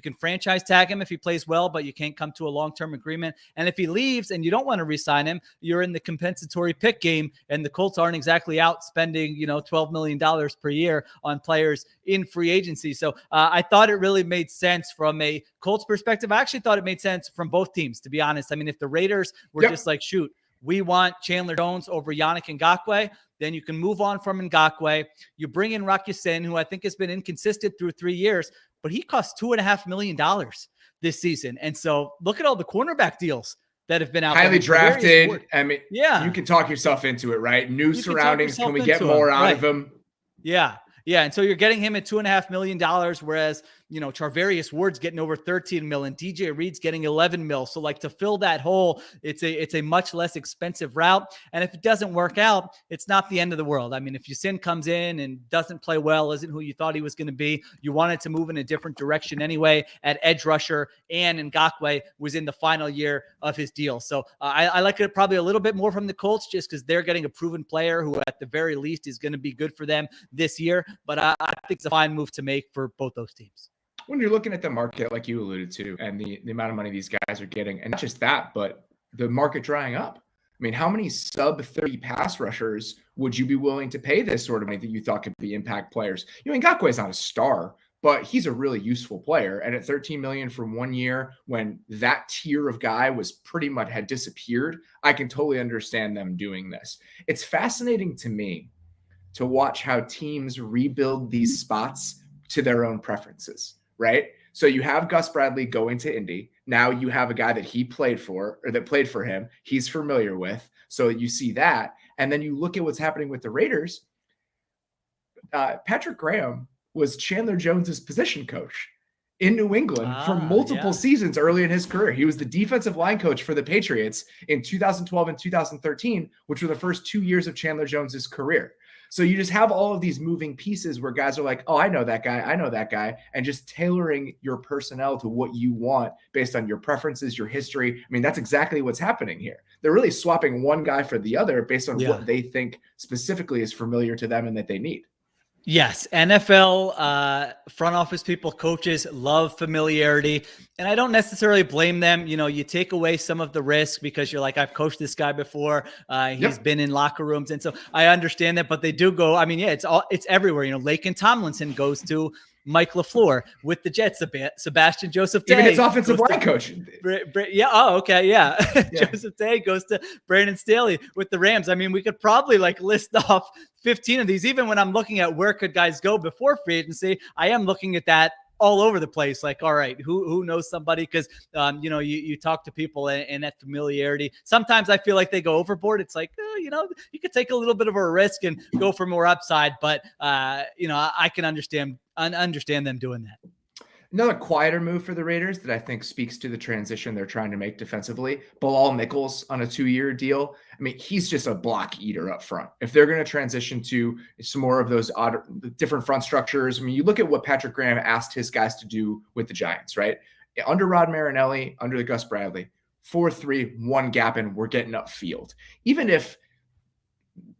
can franchise tag him if he plays well, but you can't come to a long-term agreement. And if he leaves and you don't want to re-sign him, you're in the compensatory pick game, and the Colts aren't exactly out spending, $12 million per year on players in free agency. So I thought it really made sense from a Colts perspective. I actually thought it made sense from both teams, to be honest. I mean, if the Raiders were just like, shoot, we want Chandler Jones over Yannick Ngakoue, then you can move on from Ngakoue. You bring in Rock Ya-Sin, who I think has been inconsistent through 3 years, but he cost $2.5 million this season. And so look at all the cornerback deals that have been out highly there. drafted. I mean, yeah, you can talk yourself into it, right? New surroundings. Can we get more out of him? Yeah. And so you're getting him at $2.5 million, whereas, Charvarius Ward's getting over 13 million. DJ Reed's getting 11 mil. So like, to fill that hole, it's a much less expensive route. And if it doesn't work out, it's not the end of the world. I mean, if Ya-Sin comes in and doesn't play well, isn't who you thought he was going to be, you wanted to move in a different direction anyway at edge rusher, and Ngakoue was in the final year of his deal. So I like it probably a little bit more from the Colts, just because they're getting a proven player who at the very least is going to be good for them this year. But I think it's a fine move to make for both those teams. When you're looking at the market, like you alluded to, and the amount of money these guys are getting, and not just that, but the market drying up. I mean, how many sub 30 pass rushers would you be willing to pay this sort of money that you thought could be impact players? Ngakoue is not a star, but he's a really useful player. And at 13 million for 1 year, when that tier of guy was pretty much had disappeared, I can totally understand them doing this. It's fascinating to me to watch how teams rebuild these spots to their own preferences, right? So you have Gus Bradley going to Indy. Now you have a guy that he played for, or that played for him, he's familiar with. So you see that. And then you look at what's happening with the Raiders. Patrick Graham was Chandler Jones's position coach in New England for multiple seasons early in his career. He was the defensive line coach for the Patriots in 2012 and 2013, which were the first 2 years of Chandler Jones's career. So you just have all of these moving pieces where guys are like, oh, I know that guy, and just tailoring your personnel to what you want based on your preferences, your history. I mean, that's exactly what's happening here. They're really swapping one guy for the other based on what they think specifically is familiar to them and that they need. Yes, NFL front office people, coaches love familiarity, and I don't necessarily blame them. You take away some of the risk because you're like, I've coached this guy before. He's been in locker rooms, and so I understand that. But they do go. I mean, it's everywhere. Laken Tomlinson goes to Mike LaFleur with the Jets. Sebastian Joseph Day, even his offensive line coach. Joseph Day goes to Brandon Staley with the Rams. I mean, we could probably list off 15 of these. Even when I'm looking at where could guys go before free agency, I am looking at that all over the place. Like, all right, who knows somebody? Because you talk to people and that familiarity. Sometimes I feel like they go overboard. It's like, you could take a little bit of a risk and go for more upside. But I can understand them doing that. Another quieter move for the Raiders that I think speaks to the transition they're trying to make defensively. Bilal Nichols on a 2-year deal. I mean, he's just a block eater up front. If they're going to transition to some more of those different front structures, I mean, you look at what Patrick Graham asked his guys to do with the Giants, right? Under Rod Marinelli, under the Gus Bradley, 4-3, one gap, and we're getting upfield. Even if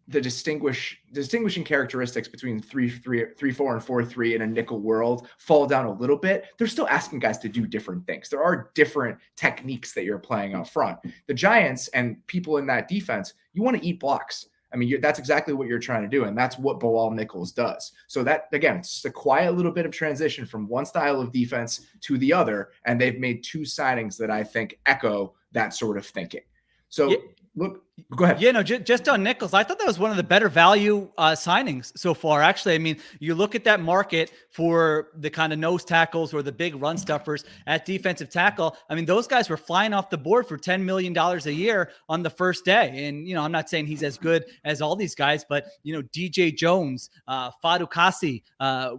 the distinguishing characteristics between 3-4 and 4-3 in a nickel world fall down a little bit, they're still asking guys to do different things. There are different techniques that you're playing up front. The Giants and people in that defense, you want to eat blocks. I mean, that's exactly what you're trying to do, and that's what Bilal Nichols does. So that, again, it's just a quiet little bit of transition from one style of defense to the other, and they've made 2 signings that I think echo that sort of thinking. So look, go ahead. Yeah, no, just on Nichols, I thought that was one of the better value signings so far. Actually, I mean, you look at that market for the kind of nose tackles or the big run stuffers at defensive tackle. I mean, those guys were flying off the board for $10 million a year on the first day. And, I'm not saying he's as good as all these guys, but, DJ Jones, Fadu Kasi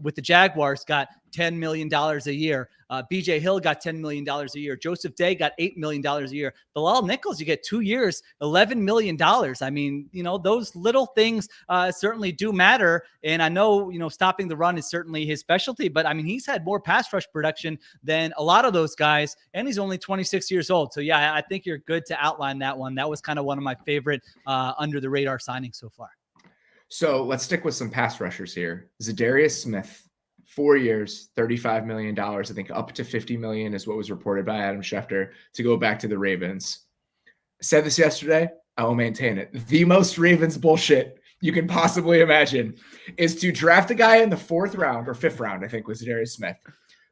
with the Jaguars got $10 million a year. BJ Hill got $10 million a year. Joseph Day got $8 million a year. Bilal Nichols, you get 2 years, $11 million. I mean, those little things certainly do matter. And I know, stopping the run is certainly his specialty, but I mean, he's had more pass rush production than a lot of those guys, and he's only 26 years old. So yeah, I think you're good to outline that one. That was kind of one of my favorite under the radar signings so far. So let's stick with some pass rushers here. Zadarius Smith, 4 years, $35 million. I think up to $50 million is what was reported by Adam Schefter to go back to the Ravens. I said this yesterday. I will maintain it. The most Ravens bullshit you can possibly imagine is to draft a guy in the 4th round or 5th round, I think, was Zadarius Smith.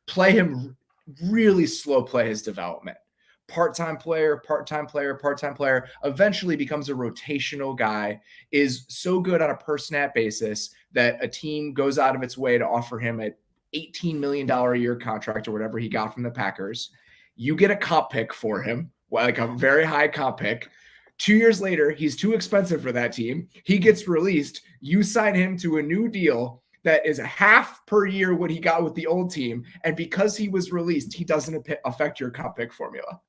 Play him really slow, play his development. Part-time player, eventually becomes a rotational guy, is so good on a per snap basis that a team goes out of its way to offer him an $18 million a year contract or whatever he got from the Packers. You get a comp pick for him, like a very high comp pick. 2 years later, he's too expensive for that team. He gets released. You sign him to a new deal that is half per year what he got with the old team. And because he was released, he doesn't affect your comp pick formula.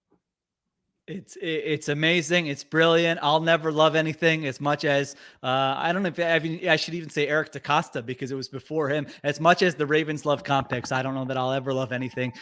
It's amazing. It's brilliant. I'll never love anything as much as I don't know if I should even say Eric DaCosta, because it was before him. As much as the Ravens love comp picks, I don't know that I'll ever love anything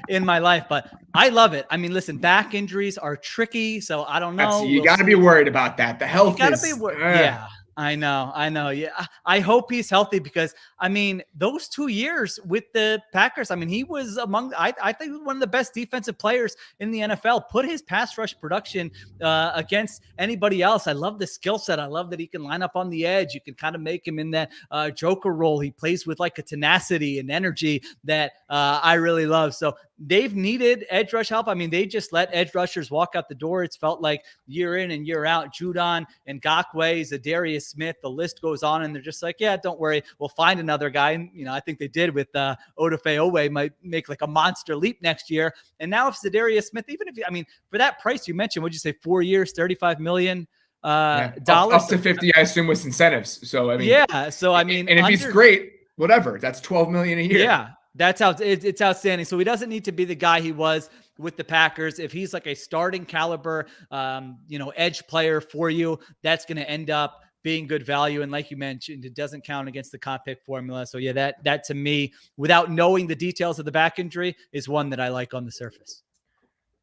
in my life, but I love it. I mean, listen, back injuries are tricky, so I don't know. You got to be worried about that. The health is yeah. I know. Yeah. I hope he's healthy, because I mean, those 2 years with the Packers, I mean, he was I think one of the best defensive players in the NFL. Put his pass rush production against anybody else. I love the skill set. I love that he can line up on the edge. You can kind of make him in that joker role. He plays with like a tenacity and energy that I really love. So they've needed edge rush help. I mean, they just let edge rushers walk out the door. It's felt like year in and year out. Judon and Ngakoue, Zadarius Smith, the list goes on, and they're just like, yeah, don't worry, we'll find another guy. And I think they did with Odafe Owe, might make like a monster leap next year. And now if Zadarius Smith, even if for that price you mentioned, would you say 4 years, $35 million up to 50, I assume, with incentives. So I mean, yeah. So I mean, and if he's great, whatever, that's $12 million a year. Yeah. That's how it's outstanding. So he doesn't need to be the guy he was with the Packers. If he's like a starting caliber, edge player for you, that's going to end up being good value. And like you mentioned, it doesn't count against the comp pick formula. So yeah, that to me, without knowing the details of the back injury, is one that I like on the surface.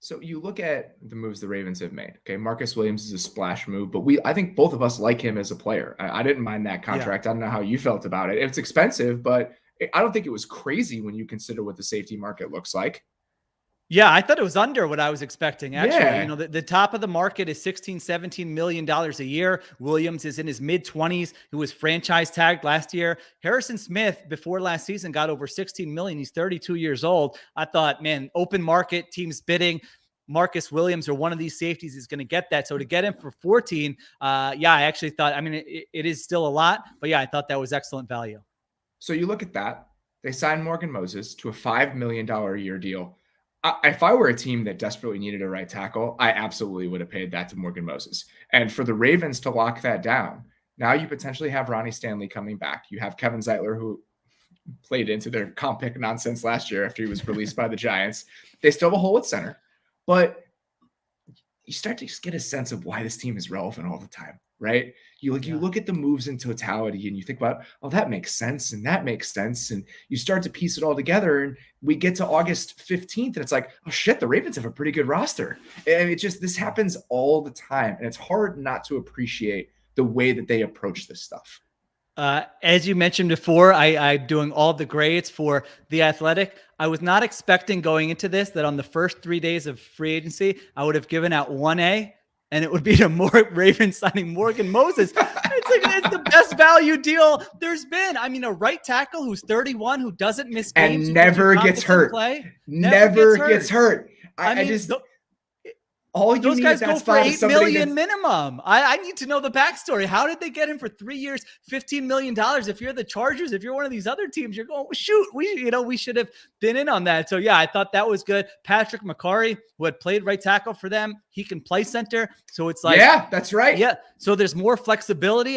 So you look at the moves the Ravens have made. Okay, Marcus Williams is a splash move, but I think both of us like him as a player. I didn't mind that contract. Yeah. I don't know how you felt about it. It's expensive, but I don't think it was crazy when you consider what the safety market looks like. Yeah, I thought it was under what I was expecting. Actually, yeah. The top of the market is $17 million a year. Williams is in his mid-20s. He was franchise tagged last year. Harrison Smith, before last season, got over $16 million. He's 32 years old. I thought, man, open market, teams bidding. Marcus Williams or one of these safeties is going to get that. So to get him for 14, I actually thought, it is still a lot, but yeah, I thought that was excellent value. So you look at that. They signed Morgan Moses to a $5 million a year deal. If I were a team that desperately needed a right tackle, I absolutely would have paid that to Morgan Moses. And for the Ravens to lock that down, now you potentially have Ronnie Stanley coming back. You have Kevin Zeitler, who played into their comp pick nonsense last year after he was released by the Giants. They still have a hole at center, but you start to just get a sense of why this team is relevant all the time. Right? You look at the moves in totality and you think about, oh, that makes sense. And that makes sense. And you start to piece it all together. And we get to August 15th and it's like, oh shit, the Ravens have a pretty good roster. And this happens all the time. And it's hard not to appreciate the way that they approach this stuff. As you mentioned before, I'm doing all the grades for The Athletic. I was not expecting going into this that on the first 3 days of free agency, I would have given out 1A. And it would be to Ravens signing Morgan Moses. It's the best value deal there's been. A right tackle who's 31, who doesn't miss games and never gets hurt. Never gets hurt. All you those need guys is go for $8 million minimum. I need to know the backstory. How did they get him for 3 years, $15 million? If you're the Chargers, if you're one of these other teams, you're going, shoot, we should have been in on that. So yeah, I thought that was good. Patrick McCarry, who had played right tackle for them, he can play center. So it's like, yeah, that's right. Yeah. So there's more flexibility.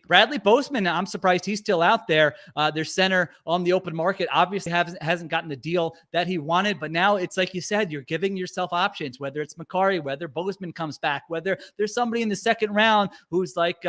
Bradley Boseman, I'm surprised he's still out there. Their center on the open market obviously hasn't gotten the deal that he wanted, but now it's like you said, you're giving yourself options, whether it's McCarry Bakhtiari, whether Bozeman comes back, whether there's somebody in the second round who's like,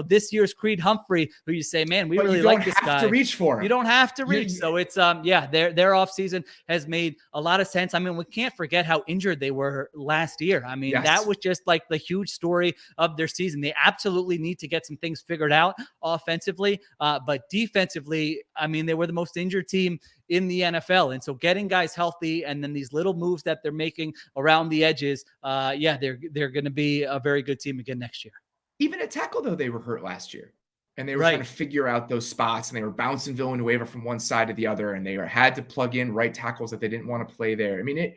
this year's Creed Humphrey, who you say, man, we But really you don't like this have guy. to reach for him. You don't have to reach. So it's, their offseason has made a lot of sense. I mean, we can't forget how injured they were last year. I mean, that was just like the huge story of their season. They absolutely need to get some things figured out offensively, but defensively, I mean, they were the most injured team in the NFL. And so getting guys healthy and then these little moves that they're making around the edges, they're going to be a very good team again next year. Even at tackle, though, they were hurt last year. And they were trying to figure out those spots, and they were bouncing Villanueva from one side to the other, and they had to plug in right tackles that they didn't want to play there. I mean,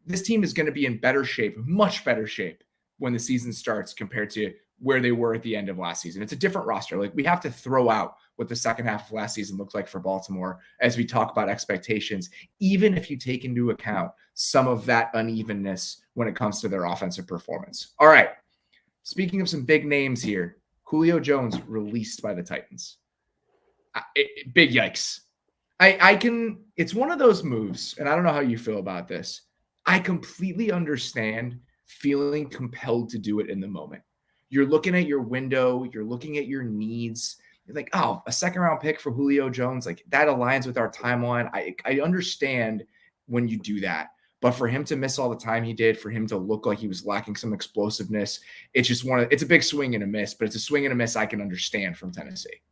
this team is going to be in better shape, much better shape when the season starts compared to where they were at the end of last season. It's a different roster. Like, we have to throw out what the second half of last season looked like for Baltimore as we talk about expectations, even if you take into account some of that unevenness when it comes to their offensive performance. All right. Speaking of some big names here, Julio Jones released by the Titans. Big yikes. It's one of those moves, and I don't know how you feel about this. I completely understand feeling compelled to do it in the moment. You're looking at your window, you're looking at your needs. You're like, oh, a second round pick for Julio Jones, like that aligns with our timeline. I understand when you do that. But for him to miss all the time he did, for him to look like he was lacking some explosiveness, it's a big swing and a miss, but it's a swing and a miss I can understand from Tennessee.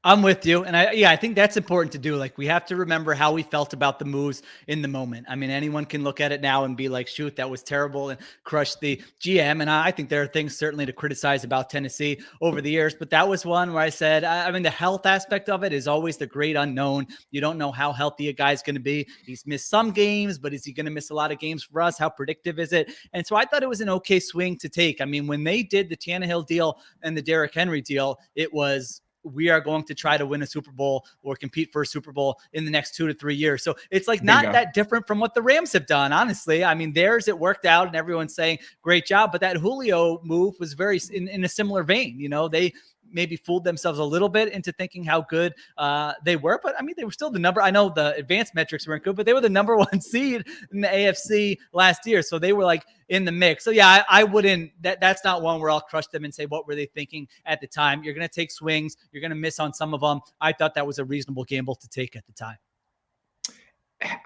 I'm with you. And I think that's important to do. Like, we have to remember how we felt about the moves in the moment. I mean, anyone can look at it now and be like, shoot, that was terrible and crush the GM. And I think there are things certainly to criticize about Tennessee over the years, but that was one where I said, I mean, the health aspect of it is always the great unknown. You don't know how healthy a guy's going to be. He's missed some games, but is he going to miss a lot of games for us? How predictive is it? And so I thought it was an okay swing to take. I mean, when they did the Tannehill deal and the Derrick Henry deal, it was, we are going to try to win a Super Bowl or compete for a Super Bowl in the next 2 to 3 years. So it's like not that different from what the Rams have done, honestly. I mean, theirs, it worked out and everyone's saying great job, but that Julio move was very in a similar vein. You know, they maybe fooled themselves a little bit into thinking how good they were. But I mean, they were still the number. I know the advanced metrics weren't good, but they were the number 1 seed in the AFC last year. So they were like in the mix. So yeah, I wouldn't, that's not one where I'll crush them and say, what were they thinking at the time? You're going to take swings. You're going to miss on some of them. I thought that was a reasonable gamble to take at the time.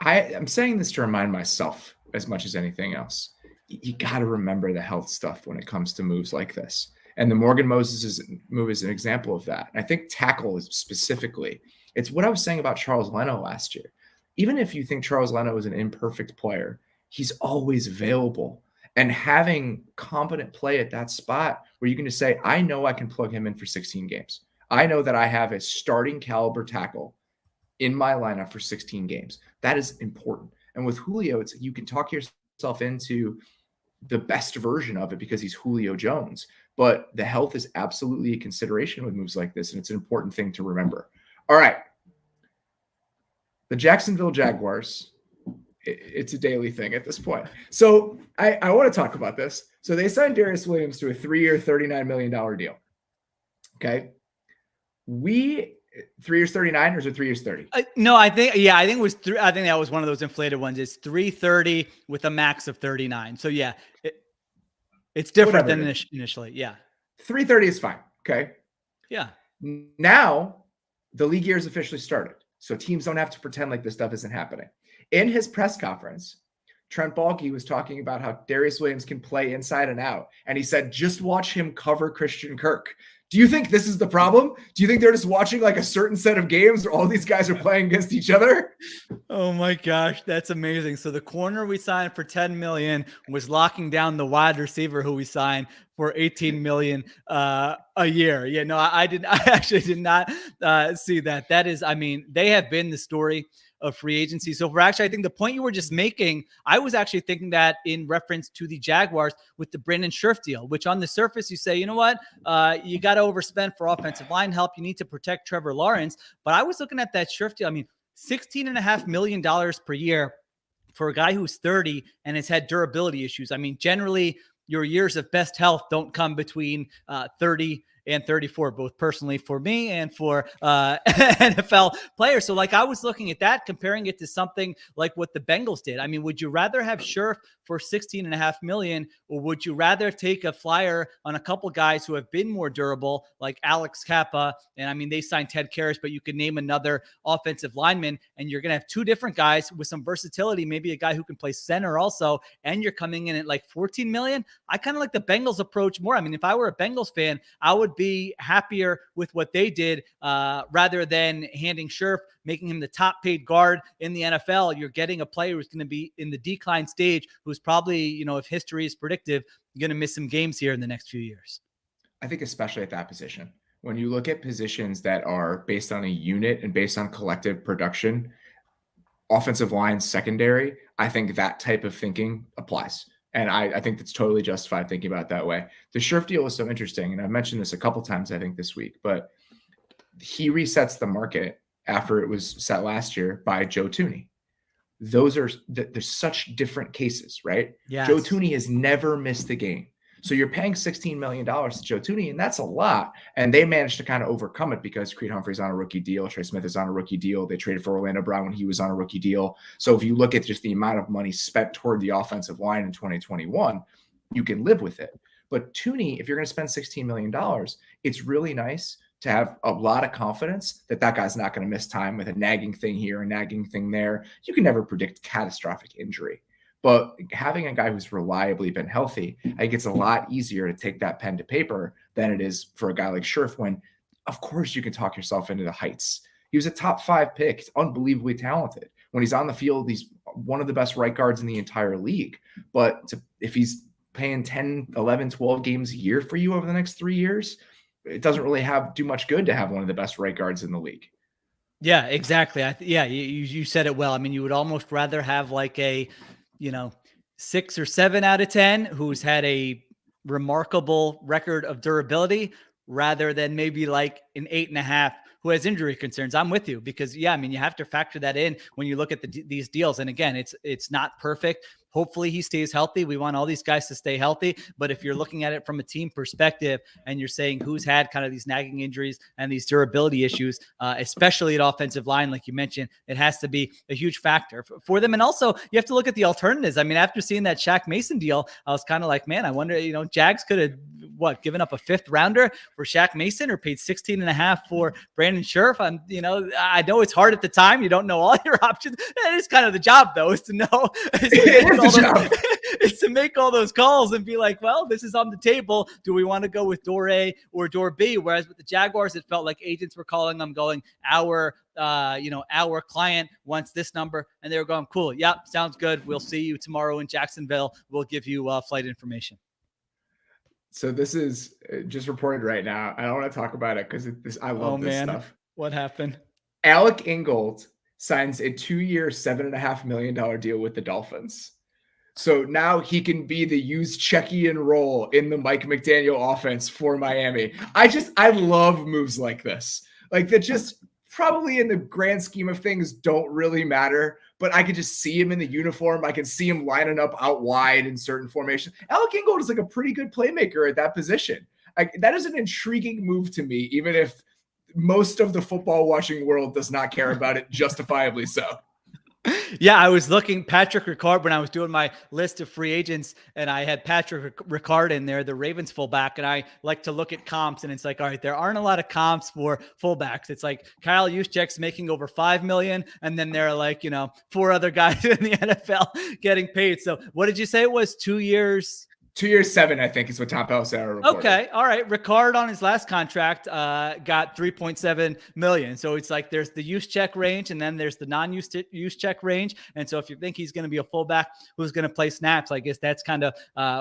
I'm saying this to remind myself as much as anything else. You got to remember the health stuff when it comes to moves like this. And the Morgan Moses move is an example of that. And I think tackle is specifically, it's what I was saying about Charles Leno last year. Even if you think Charles Leno is an imperfect player, he's always available. And having competent play at that spot where you can just say, I know I can plug him in for 16 games. I know that I have a starting caliber tackle in my lineup for 16 games. That is important. And with Julio, it's you can talk yourself into the best version of it because he's Julio Jones. But the health is absolutely a consideration with moves like this, and it's an important thing to remember. All right. The Jacksonville Jaguars, it's a daily thing at this point. So I want to talk about this. So they signed Darius Williams to a 3-year, $39 million deal. Okay. 3 years 39 or is it 3 years 30? No, I think it was I think that was one of those inflated ones. It's 330 with a max of 39. So yeah, it's different than initially. Yeah. 330 is fine. Okay. Yeah. Now the league year is officially started. So teams don't have to pretend like this stuff isn't happening. In his press conference, Trent Baalke was talking about how Darius Williams can play inside and out. And he said, just watch him cover Christian Kirk. Do you think this is the problem? Do you think they're just watching like a certain set of games where all these guys are playing against each other? Oh my gosh, that's amazing. So the corner we signed for $10 million was locking down the wide receiver who we signed for $18 million a year. Yeah, no, I actually did not see that. That is, I mean, they have been the story of free agency. So I think the point you were just making, I was actually thinking that in reference to the Jaguars with the Brandon Scherff deal, which on the surface you say, you know what, you got to overspend for offensive line help. You need to protect Trevor Lawrence. But I was looking at that Scherff deal. I mean, $16.5 million per year for a guy who's 30 and has had durability issues. I mean, generally your years of best health don't come between 30 and 34, both personally for me and for NFL players. So like I was looking at that, comparing it to something like what the Bengals did. I mean, would you rather have Scherf for $16.5 million, or would you rather take a flyer on a couple guys who have been more durable, like Alex Kappa? And I mean, they signed Ted Karras, but you could name another offensive lineman, and you're going to have two different guys with some versatility, maybe a guy who can play center also, and you're coming in at like $14 million. I kind of like the Bengals approach more. I mean, if I were a Bengals fan, I would be happier with what they did rather than handing Scherf, making him the top paid guard in the NFL. You're getting a player who's going to be in the decline stage, who's probably, you know, if history is predictive, going to miss some games here in the next few years. I think especially at that position, when you look at positions that are based on a unit and based on collective production, offensive line, secondary, I think that type of thinking applies. And I think that's totally justified thinking about it that way. The Scherf deal is so interesting. And I've mentioned this a couple times, I think, this week, but he resets the market after it was set last year by Joe Thuney. There's such different cases, right? Yes. Joe Thuney has never missed a game. So you're paying $16 million to Joe Thuney, and that's a lot. And they managed to kind of overcome it because Creed Humphrey's on a rookie deal. Trey Smith is on a rookie deal. They traded for Orlando Brown when he was on a rookie deal. So if you look at just the amount of money spent toward the offensive line in 2021, you can live with it. But Thuney, if you're going to spend $16 million, it's really nice to have a lot of confidence that that guy's not going to miss time with a nagging thing here, a nagging thing there. You can never predict catastrophic injury. But having a guy who's reliably been healthy, I think it's a lot easier to take that pen to paper than it is for a guy like Scherf when, of course, you can talk yourself into the heights. He was a top 5 pick. He's unbelievably talented. When he's on the field, he's one of the best right guards in the entire league. But if he's paying 10, 11, 12 games a year for you over the next 3 years, it doesn't really do much good to have one of the best right guards in the league. Yeah, exactly. You said it well. I mean, you would almost rather have like a, 6 or 7 out of 10 who's had a remarkable record of durability rather than maybe like an 8.5 who has injury concerns. I'm with you because, you have to factor that in when you look at these deals. And again, it's not perfect. Hopefully he stays healthy. We want all these guys to stay healthy. But if you're looking at it from a team perspective and you're saying who's had kind of these nagging injuries and these durability issues, especially at offensive line, like you mentioned, it has to be a huge factor for them. And also you have to look at the alternatives. I mean, after seeing that Shaq Mason deal, I was kind of like, man, I wonder, Jags could have given up a 5th rounder for Shaq Mason or paid 16.5 for Brandon Scherf. I know it's hard at the time. You don't know all your options. It is kind of the job though, is to know. Is to make all those calls and be like, well, this is on the table. Do we want to go with door A or door B? Whereas with the Jaguars, it felt like agents were calling them going, our client wants this number. And they were going, cool. Yep. Sounds good. We'll see you tomorrow in Jacksonville. We'll give you flight information. So this is just reported right now. I don't want to talk about it because I love this stuff. What happened? Alec Ingold signs a 2-year, $7.5 million deal with the Dolphins. So now he can be the use Checky role in the Mike McDaniel offense for Miami. I love moves like this. Like that just probably in the grand scheme of things don't really matter, but I could just see him in the uniform. I can see him lining up out wide in certain formations. Alec Ingold is like a pretty good playmaker at that position. That is an intriguing move to me, even if most of the football watching world does not care about it, justifiably so. Yeah, I was looking Patrick Ricard when I was doing my list of free agents, and I had Patrick Ricard in there, the Ravens fullback, and I like to look at comps, and it's like, all right, there aren't a lot of comps for fullbacks. It's like Kyle Juszczyk's making over $5 million, and then there are like 4 other guys in the NFL getting paid. So what did you say it was? 2 years? 2 years, 7, I think is what Tom Pelissero reported. Okay. All right. Ricard on his last contract got $3.7 million. So it's like there's the use check range and then there's the non-use check range. And so if you think he's going to be a fullback who's going to play snaps, I guess that's kind of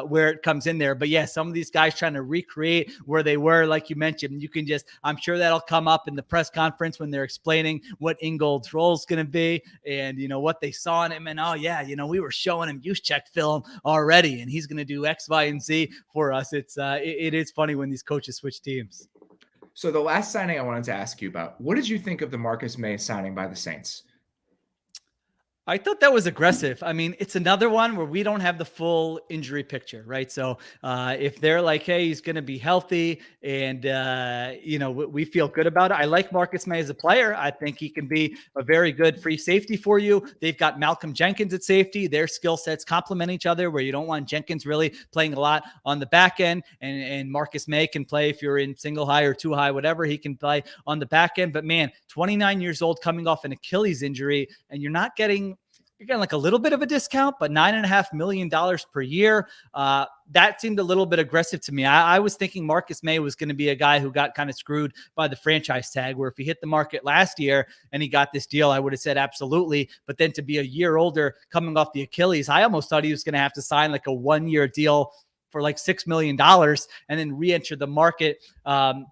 where it comes in there. But yeah, some of these guys trying to recreate where they were, like you mentioned, you can just, I'm sure that'll come up in the press conference when they're explaining what Ingold's role is going to be and, what they saw in him. And, oh yeah, we were showing him use check film already and he's going to do X, Y, and Z for us. It is funny when these coaches switch teams. So the last signing I wanted to ask you about, what did you think of the Marcus May signing by the Saints? I thought that was aggressive. I mean, it's another one where we don't have the full injury picture, right? So if they're like, hey, he's going to be healthy and, we feel good about it. I like Marcus May as a player. I think he can be a very good free safety for you. They've got Malcolm Jenkins at safety. Their skill sets complement each other where you don't want Jenkins really playing a lot on the back end. And Marcus May can play if you're in single high or two high, whatever, he can play on the back end. But man, 29 years old coming off an Achilles injury, and you're getting like a little bit of a discount, but $9.5 million per year. That seemed a little bit aggressive to me. I was thinking Marcus May was going to be a guy who got kind of screwed by the franchise tag, where if he hit the market last year and he got this deal, I would have said absolutely. But then to be a year older coming off the Achilles, I almost thought he was going to have to sign like a 1-year deal for like $6 million and then re-enter the market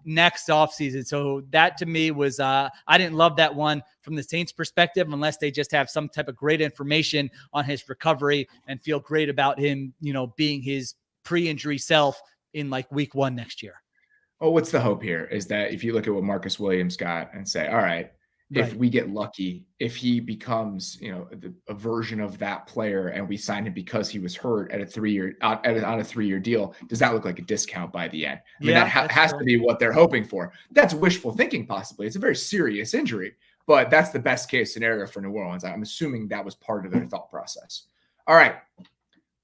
next offseason. So that to me was, I didn't love that one from the Saints perspective, unless they just have some type of great information on his recovery and feel great about him, being his pre-injury self in like week 1 next year. Oh, what's the hope here is that if you look at what Marcus Williams got and say, all right, if we get lucky, if he becomes, a version of that player and we sign him because he was hurt at a 3-year on a 3-year deal, does that look like a discount by the end? I mean, that has to be what they're hoping for. That's wishful thinking, possibly. It's a very serious injury, but that's the best case scenario for New Orleans. I'm assuming that was part of their thought process. All right.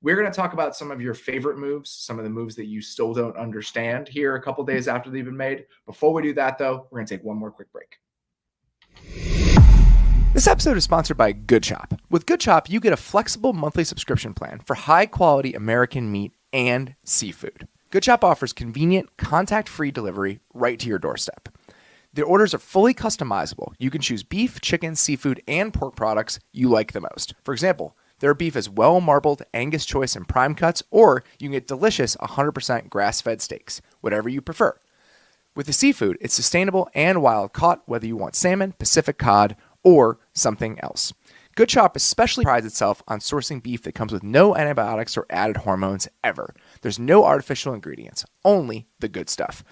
We're going to talk about some of your favorite moves, some of the moves that you still don't understand here a couple days after they've been made. Before we do that, though, we're going to take one more quick break. This episode is sponsored by Good Chop. With Good Chop, you get a flexible monthly subscription plan for high-quality American meat and seafood. Good Chop offers convenient, contact-free delivery right to your doorstep. Their orders are fully customizable. You can choose beef, chicken, seafood, and pork products you like the most. For example, their beef is well-marbled Angus choice and prime cuts, or you can get delicious 100% grass-fed steaks, whatever you prefer. With the seafood, it's sustainable and wild-caught, whether you want salmon, Pacific cod, or something else. Good Chop especially prides itself on sourcing beef that comes with no antibiotics or added hormones ever. There's no artificial ingredients, only the good stuff.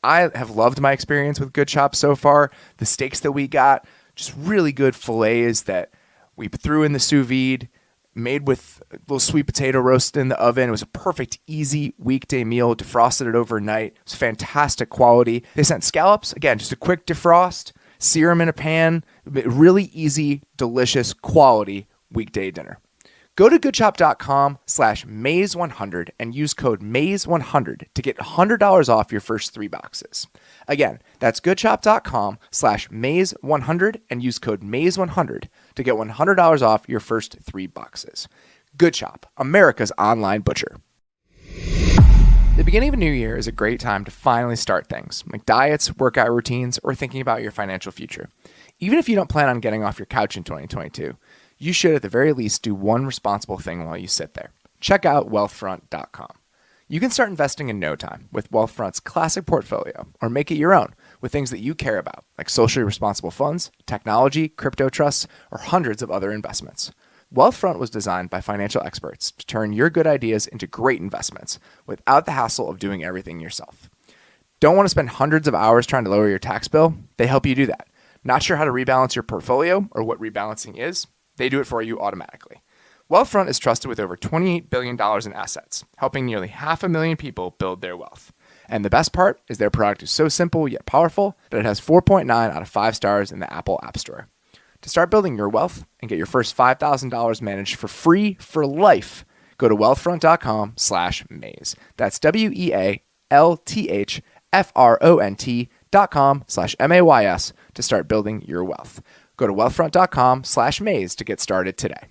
I have loved my experience with Good Chop so far. The steaks that we got, just really good fillets that we threw in the sous vide, made with a little sweet potato roasted in the oven. It was a perfect, easy weekday meal. Defrosted it overnight. It was fantastic quality. They sent scallops. Again, just a quick defrost. Sear them in a pan. Really easy, delicious, quality weekday dinner. Go to goodchop.com/maze100 and use code maze100 to get $100 off your first 3 boxes. Again, that's goodchop.com/maze100 and use code maze100 to get $100 off your first 3 boxes. Good Chop, America's online butcher. The beginning of a new year is a great time to finally start things, like diets, workout routines, or thinking about your financial future. Even if you don't plan on getting off your couch in 2022, you should at the very least do one responsible thing while you sit there. Check out wealthfront.com. You can start investing in no time with Wealthfront's classic portfolio, or make it your own with things that you care about, like socially responsible funds, technology, crypto trusts, or hundreds of other investments. Wealthfront was designed by financial experts to turn your good ideas into great investments without the hassle of doing everything yourself. Don't want to spend hundreds of hours trying to lower your tax bill? They help you do that. Not sure how to rebalance your portfolio or what rebalancing is? They do it for you automatically. Wealthfront is trusted with over $28 billion in assets, helping nearly 500,000 people build their wealth. And the best part is their product is so simple yet powerful that it has 4.9 out of 5 stars in the Apple App Store. To start building your wealth and get your first $5,000 managed for free for life, go to wealthfront.com/maze. That's wealthfront.com/MAYS to start building your wealth. Go to wealthfront.com/maze to get started today.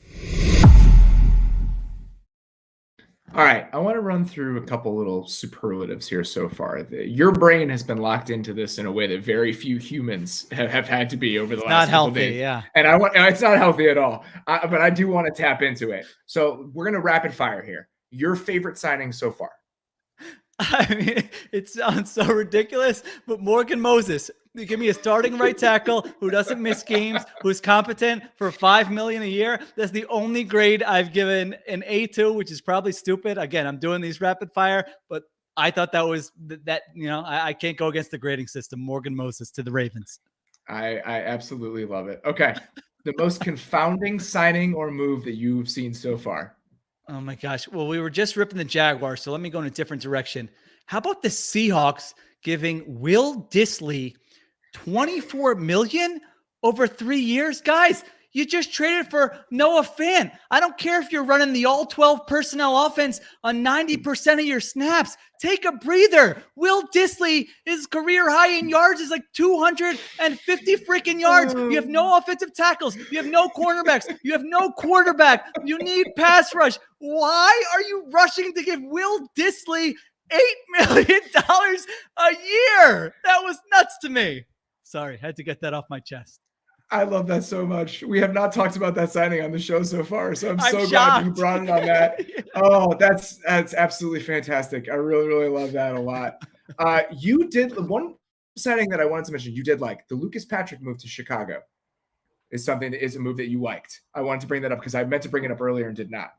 All right, I want to run through a couple little superlatives here so far. Your brain has been locked into this in a way that very few humans have had to be over the last couple days. Yeah. And it's not healthy at all. But I do want to tap into it. So we're going to rapid fire here. Your favorite signing so far? I mean, it sounds so ridiculous, but Morgan Moses, you give me a starting right tackle who doesn't miss games, who's competent for $5 million a year. That's the only grade I've given an A to, which is probably stupid. Again, I'm doing these rapid fire, but I thought that was that. I can't go against the grading system. Morgan Moses to the Ravens. I absolutely love it. Okay, The most confounding signing or move that you've seen so far. Oh my gosh. Well, we were just ripping the Jaguars, so let me go in a different direction. How about the Seahawks giving Will Dissly $24 million over 3 years? Guys, you just traded for Noah Fant. I don't care if you're running the all 12 personnel offense on 90% of your snaps. Take a breather. Will Dissly, his career high in yards is like 250 freaking yards. You have no offensive tackles. You have no cornerbacks. You have no quarterback. You need pass rush. Why are you rushing to give Will Dissly $8 million a year? That was nuts to me. Sorry, had to get that off my chest. I love that so much. We have not talked about that signing on the show so far, so I'm so glad shocked. you brought it on that. Oh, that's absolutely fantastic. I really, really love that a lot. You did one signing that I wanted to mention. You did like the Lucas Patrick move to Chicago is something that is a move that you liked. I wanted to bring that up because I meant to bring it up earlier and did not.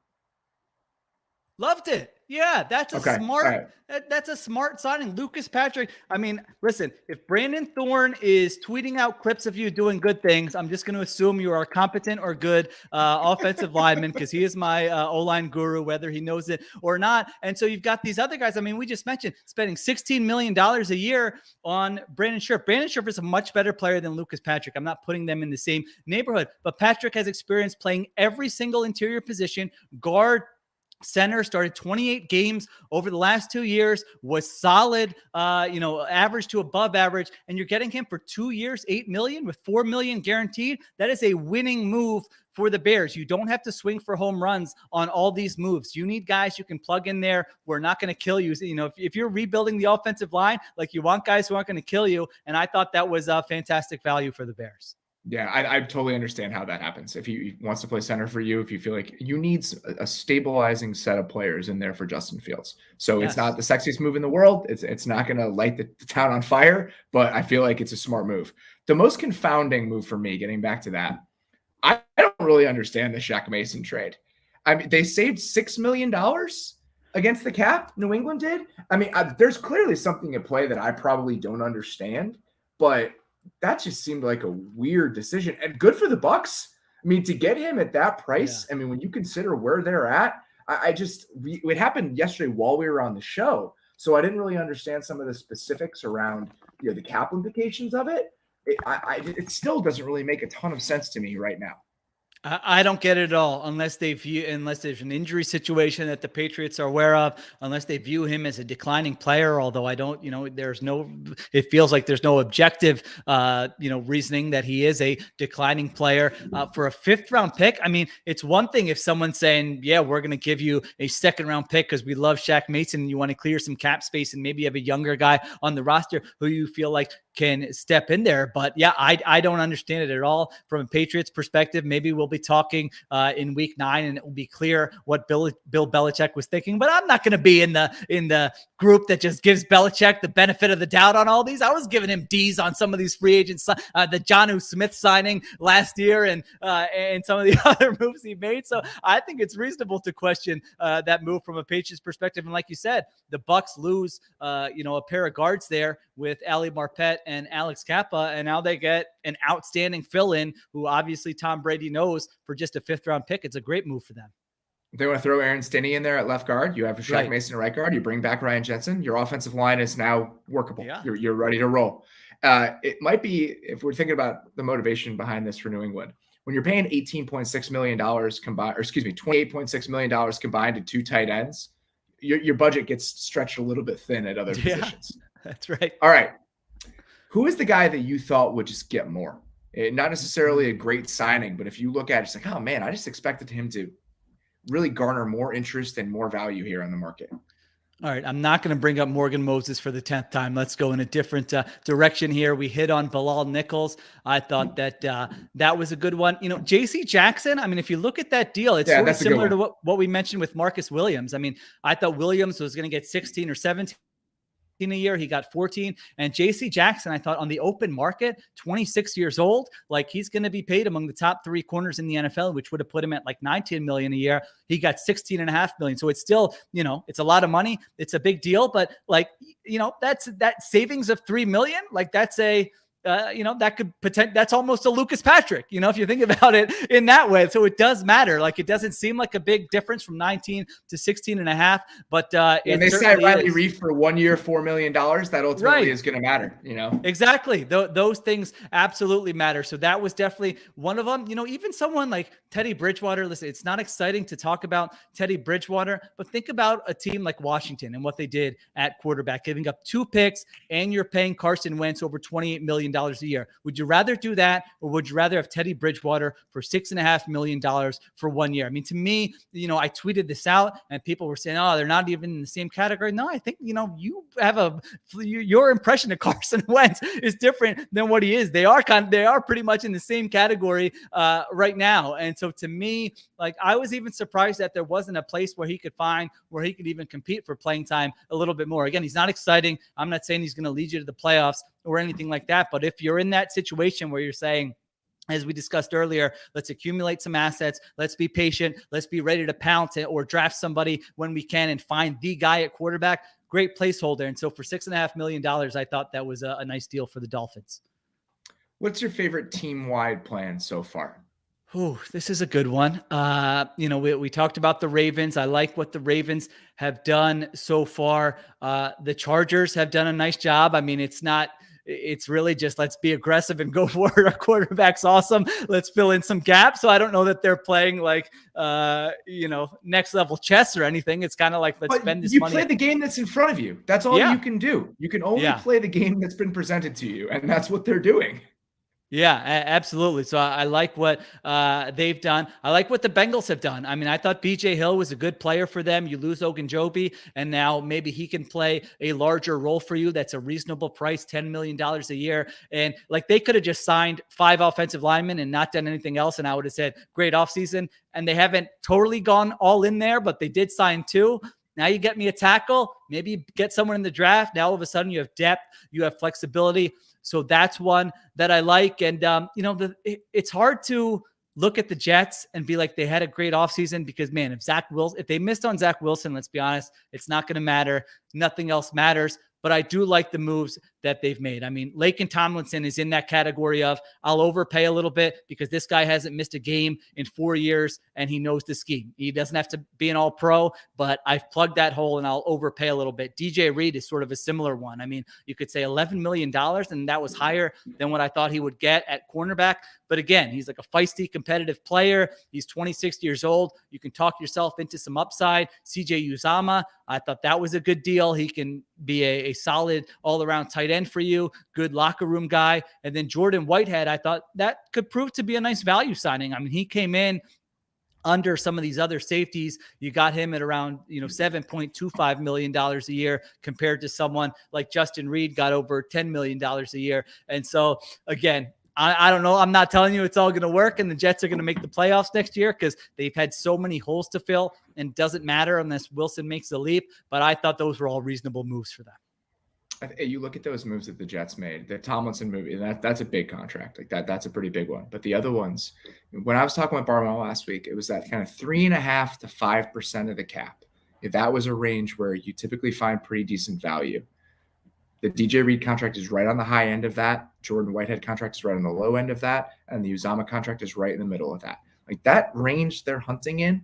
Loved it. Yeah, that's a Okay, smart. right. That's a smart signing, Lucas Patrick. I mean, listen, if Brandon Thorne is tweeting out clips of you doing good things, I'm just going to assume you are a competent or good offensive lineman because he is my O-line guru, whether he knows it or not. And so you've got these other guys. I mean, we just mentioned spending $16 million a year on Brandon Scherff. Brandon Scherff is a much better player than Lucas Patrick. I'm not putting them in the same neighborhood, but Patrick has experience playing every single interior position, guard, center, started 28 games over the last 2 years, was solid, average to above average. And you're getting him for 2 years, $8 million with $4 million guaranteed. That is a winning move for the Bears. You don't have to swing for home runs on all these moves. You need guys you can plug in there. We're not going to kill you. You know, if you're rebuilding the offensive line, like you want guys who aren't going to kill you. And I thought that was a fantastic value for the Bears. Yeah, I totally understand how that happens. If he wants to play center for you, if you feel like you need a stabilizing set of players in there for Justin Fields. So It's not the sexiest move in the world. It's not going to light the town on fire, but I feel like it's a smart move. The most confounding move for me, getting back to that, I don't really understand the Shaq Mason trade. I mean, they saved $6 million against the cap. New England did. I mean, there's clearly something at play that I probably don't understand, but that just seemed like a weird decision, and good for the Bucs. I mean, to get him at that price. Yeah. I mean, when you consider where they're at, it happened yesterday while we were on the show. So I didn't really understand some of the specifics around, the cap implications of it. It still doesn't really make a ton of sense to me right now. I don't get it at all unless there's an injury situation that the Patriots are aware of, unless they view him as a declining player. Although I don't, it feels like there's no objective, reasoning that he is a declining player for a 5th round pick. I mean, it's one thing if someone's saying, yeah, we're going to give you a 2nd round pick because we love Shaq Mason and you want to clear some cap space and maybe have a younger guy on the roster who you feel like can step in there. But yeah, I don't understand it at all from a Patriots perspective. Maybe we'll be talking in week 9 and it will be clear what Bill Belichick was thinking, but I'm not going to be in the group that just gives Belichick the benefit of the doubt on all these. I was giving him D's on some of these free agents, the Jonnu Smith signing last year and some of the other moves he made. So I think it's reasonable to question that move from a Patriots perspective. And like you said, the Bucs lose, a pair of guards there with Ali Marpet and Alex Kappa, and now they get an outstanding fill-in who obviously Tom Brady knows for just a 5th round pick. It's a great move for them. They want to throw Aaron Stinney in there at left guard. You have Shaq Mason at right guard. You bring back Ryan Jensen. Your offensive line is now workable. Yeah. You're ready to roll. It might be, if we're thinking about the motivation behind this for New England, when you're paying $18.6 million combined, $28.6 million combined to 2 tight ends, your budget gets stretched a little bit thin at other positions. That's right. All right. Who is the guy that you thought would just get more? Not necessarily a great signing, but if you look at it, it's like, oh man, I just expected him to really garner more interest and more value here on the market. All right, I'm not going to bring up Morgan Moses for the 10th time. Let's go in a different direction here. We hit on Bilal Nichols. I thought that that was a good one. J.C. Jackson, I mean, if you look at that deal, it's sort of similar to what we mentioned with Marcus Williams. I mean, I thought Williams was going to get 16 or 17 a year. He got 14. And JC Jackson, I thought on the open market, 26 years old, like he's going to be paid among the top 3 corners in the NFL, which would have put him at like 19 million a year. He got 16.5 million. So it's still, it's a lot of money. It's a big deal, but like, that's that savings of 3 million. Like that's a that could that's almost a Lucas Patrick, if you think about it in that way. So it does matter. Like, it doesn't seem like a big difference from 19 to 16 and a half, but when they say Riley Reef for 1 year, $4 million, that ultimately is going to matter, Exactly. Those things absolutely matter. So that was definitely one of them. Even someone like Teddy Bridgewater, listen, it's not exciting to talk about Teddy Bridgewater, but think about a team like Washington and what they did at quarterback, giving up 2 picks, and you're paying Carson Wentz over $28 million a year. Would you rather do that, or would you rather have Teddy Bridgewater for $6.5 million for 1 year? I mean, to me, I tweeted this out and people were saying, oh, they're not even in the same category. No, I think, you have your impression of Carson Wentz is different than what he is. They are pretty much in the same category right now. And so to me, like, I was even surprised that there wasn't a place where he could even compete for playing time a little bit more. Again, he's not exciting. I'm not saying he's going to lead you to the playoffs or anything like that. But if you're in that situation where you're saying, as we discussed earlier, let's accumulate some assets. Let's be patient. Let's be ready to pounce or draft somebody when we can and find the guy at quarterback. Great placeholder. And so for $6.5 million, I thought that was a nice deal for the Dolphins. What's your favorite team-wide plan so far? Oh, this is a good one. We talked about the Ravens. I like what the Ravens have done so far. The Chargers have done a nice job. I mean, it's really just, let's be aggressive and go for it. Our quarterback's awesome. Let's fill in some gaps. So I don't know that they're playing like, next level chess or anything. It's kind of like, let's spend this money. You play the game that's in front of you. That's all you can do. You can only play the game that's been presented to you. And that's what they're doing. Yeah, absolutely. So I like what they've done. I like what the Bengals have done. I mean, I thought BJ Hill was a good player for them. You lose Ogunjobi, and now maybe he can play a larger role for you. That's a reasonable price, $10 million a year. And like, they could have just signed 5 offensive linemen and not done anything else, and I would have said, great offseason. And they haven't totally gone all in there, but they did sign 2. Now you get me a tackle, maybe get someone in the draft. Now all of a sudden you have depth, you have flexibility. So that's one that I like. And, it's hard to look at the Jets and be like, they had a great offseason because, man, if they missed on Zach Wilson, let's be honest, it's not going to matter. Nothing else matters. But I do like the moves that they've made. I mean, Laken Tomlinson is in that category of, I'll overpay a little bit because this guy hasn't missed a game in 4 years and he knows the scheme. He doesn't have to be an all-pro, but I've plugged that hole and I'll overpay a little bit. DJ Reed is sort of a similar one. I mean, you could say $11 million, and that was higher than what I thought he would get at cornerback. But again, he's like a feisty, competitive player. He's 26 years old. You can talk yourself into some upside. CJ Uzama, I thought that was a good deal. He can be a solid all-around tight end for you, good locker room guy. And then Jordan Whitehead, I thought that could prove to be a nice value signing. I mean, he came in under some of these other safeties. You got him at around, $7.25 million a year compared to someone like Justin Reed got over $10 million a year. And so again, I don't know. I'm not telling you it's all going to work and the Jets are going to make the playoffs next year because they've had so many holes to fill and doesn't matter unless Wilson makes a leap. But I thought those were all reasonable moves for them. You look at those moves that the Jets made, the Tomlinson move, and that's a big contract. Like that's a pretty big one. But the other ones, when I was talking with Barmel last week, it was that kind of 3.5% to 5% of the cap. If that was a range where you typically find pretty decent value. The DJ Reed contract is right on the high end of that. Jordan Whitehead contract is right on the low end of that. And the Uzama contract is right in the middle of that. Like that range they're hunting in,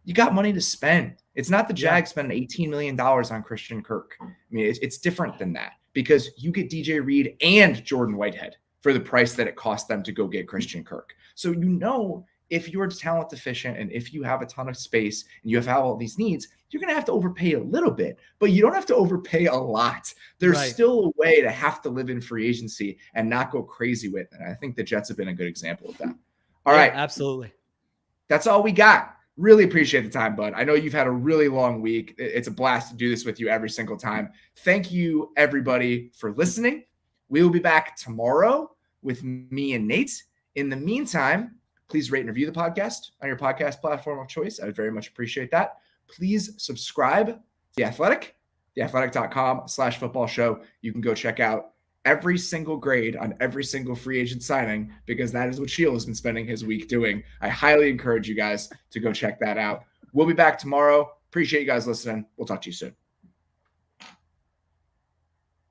you got money to spend. It's not the Jags spending $18 million on Christian Kirk. I mean, it's different than that because you get DJ Reed and Jordan Whitehead for the price that it cost them to go get Christian Kirk. So if you're talent deficient and if you have a ton of space and you have all these needs, you're going to have to overpay a little bit, but you don't have to overpay a lot. There's still a way to have to live in free agency and not go crazy with it. And I think the Jets have been a good example of that. All right. Absolutely. That's all we got. Really appreciate the time, bud. I know you've had a really long week. It's a blast to do this with you every single time. Thank you, everybody, for listening. We will be back tomorrow with me and Nate. In the meantime, please rate and review the podcast on your podcast platform of choice. I would very much appreciate that. Please subscribe to The Athletic, theathletic.com/football show. You can go check out every single grade on every single free agent signing because that is what Sheil has been spending his week doing. I highly encourage you guys to go check that out. We'll be back tomorrow. Appreciate you guys listening. We'll talk to you soon.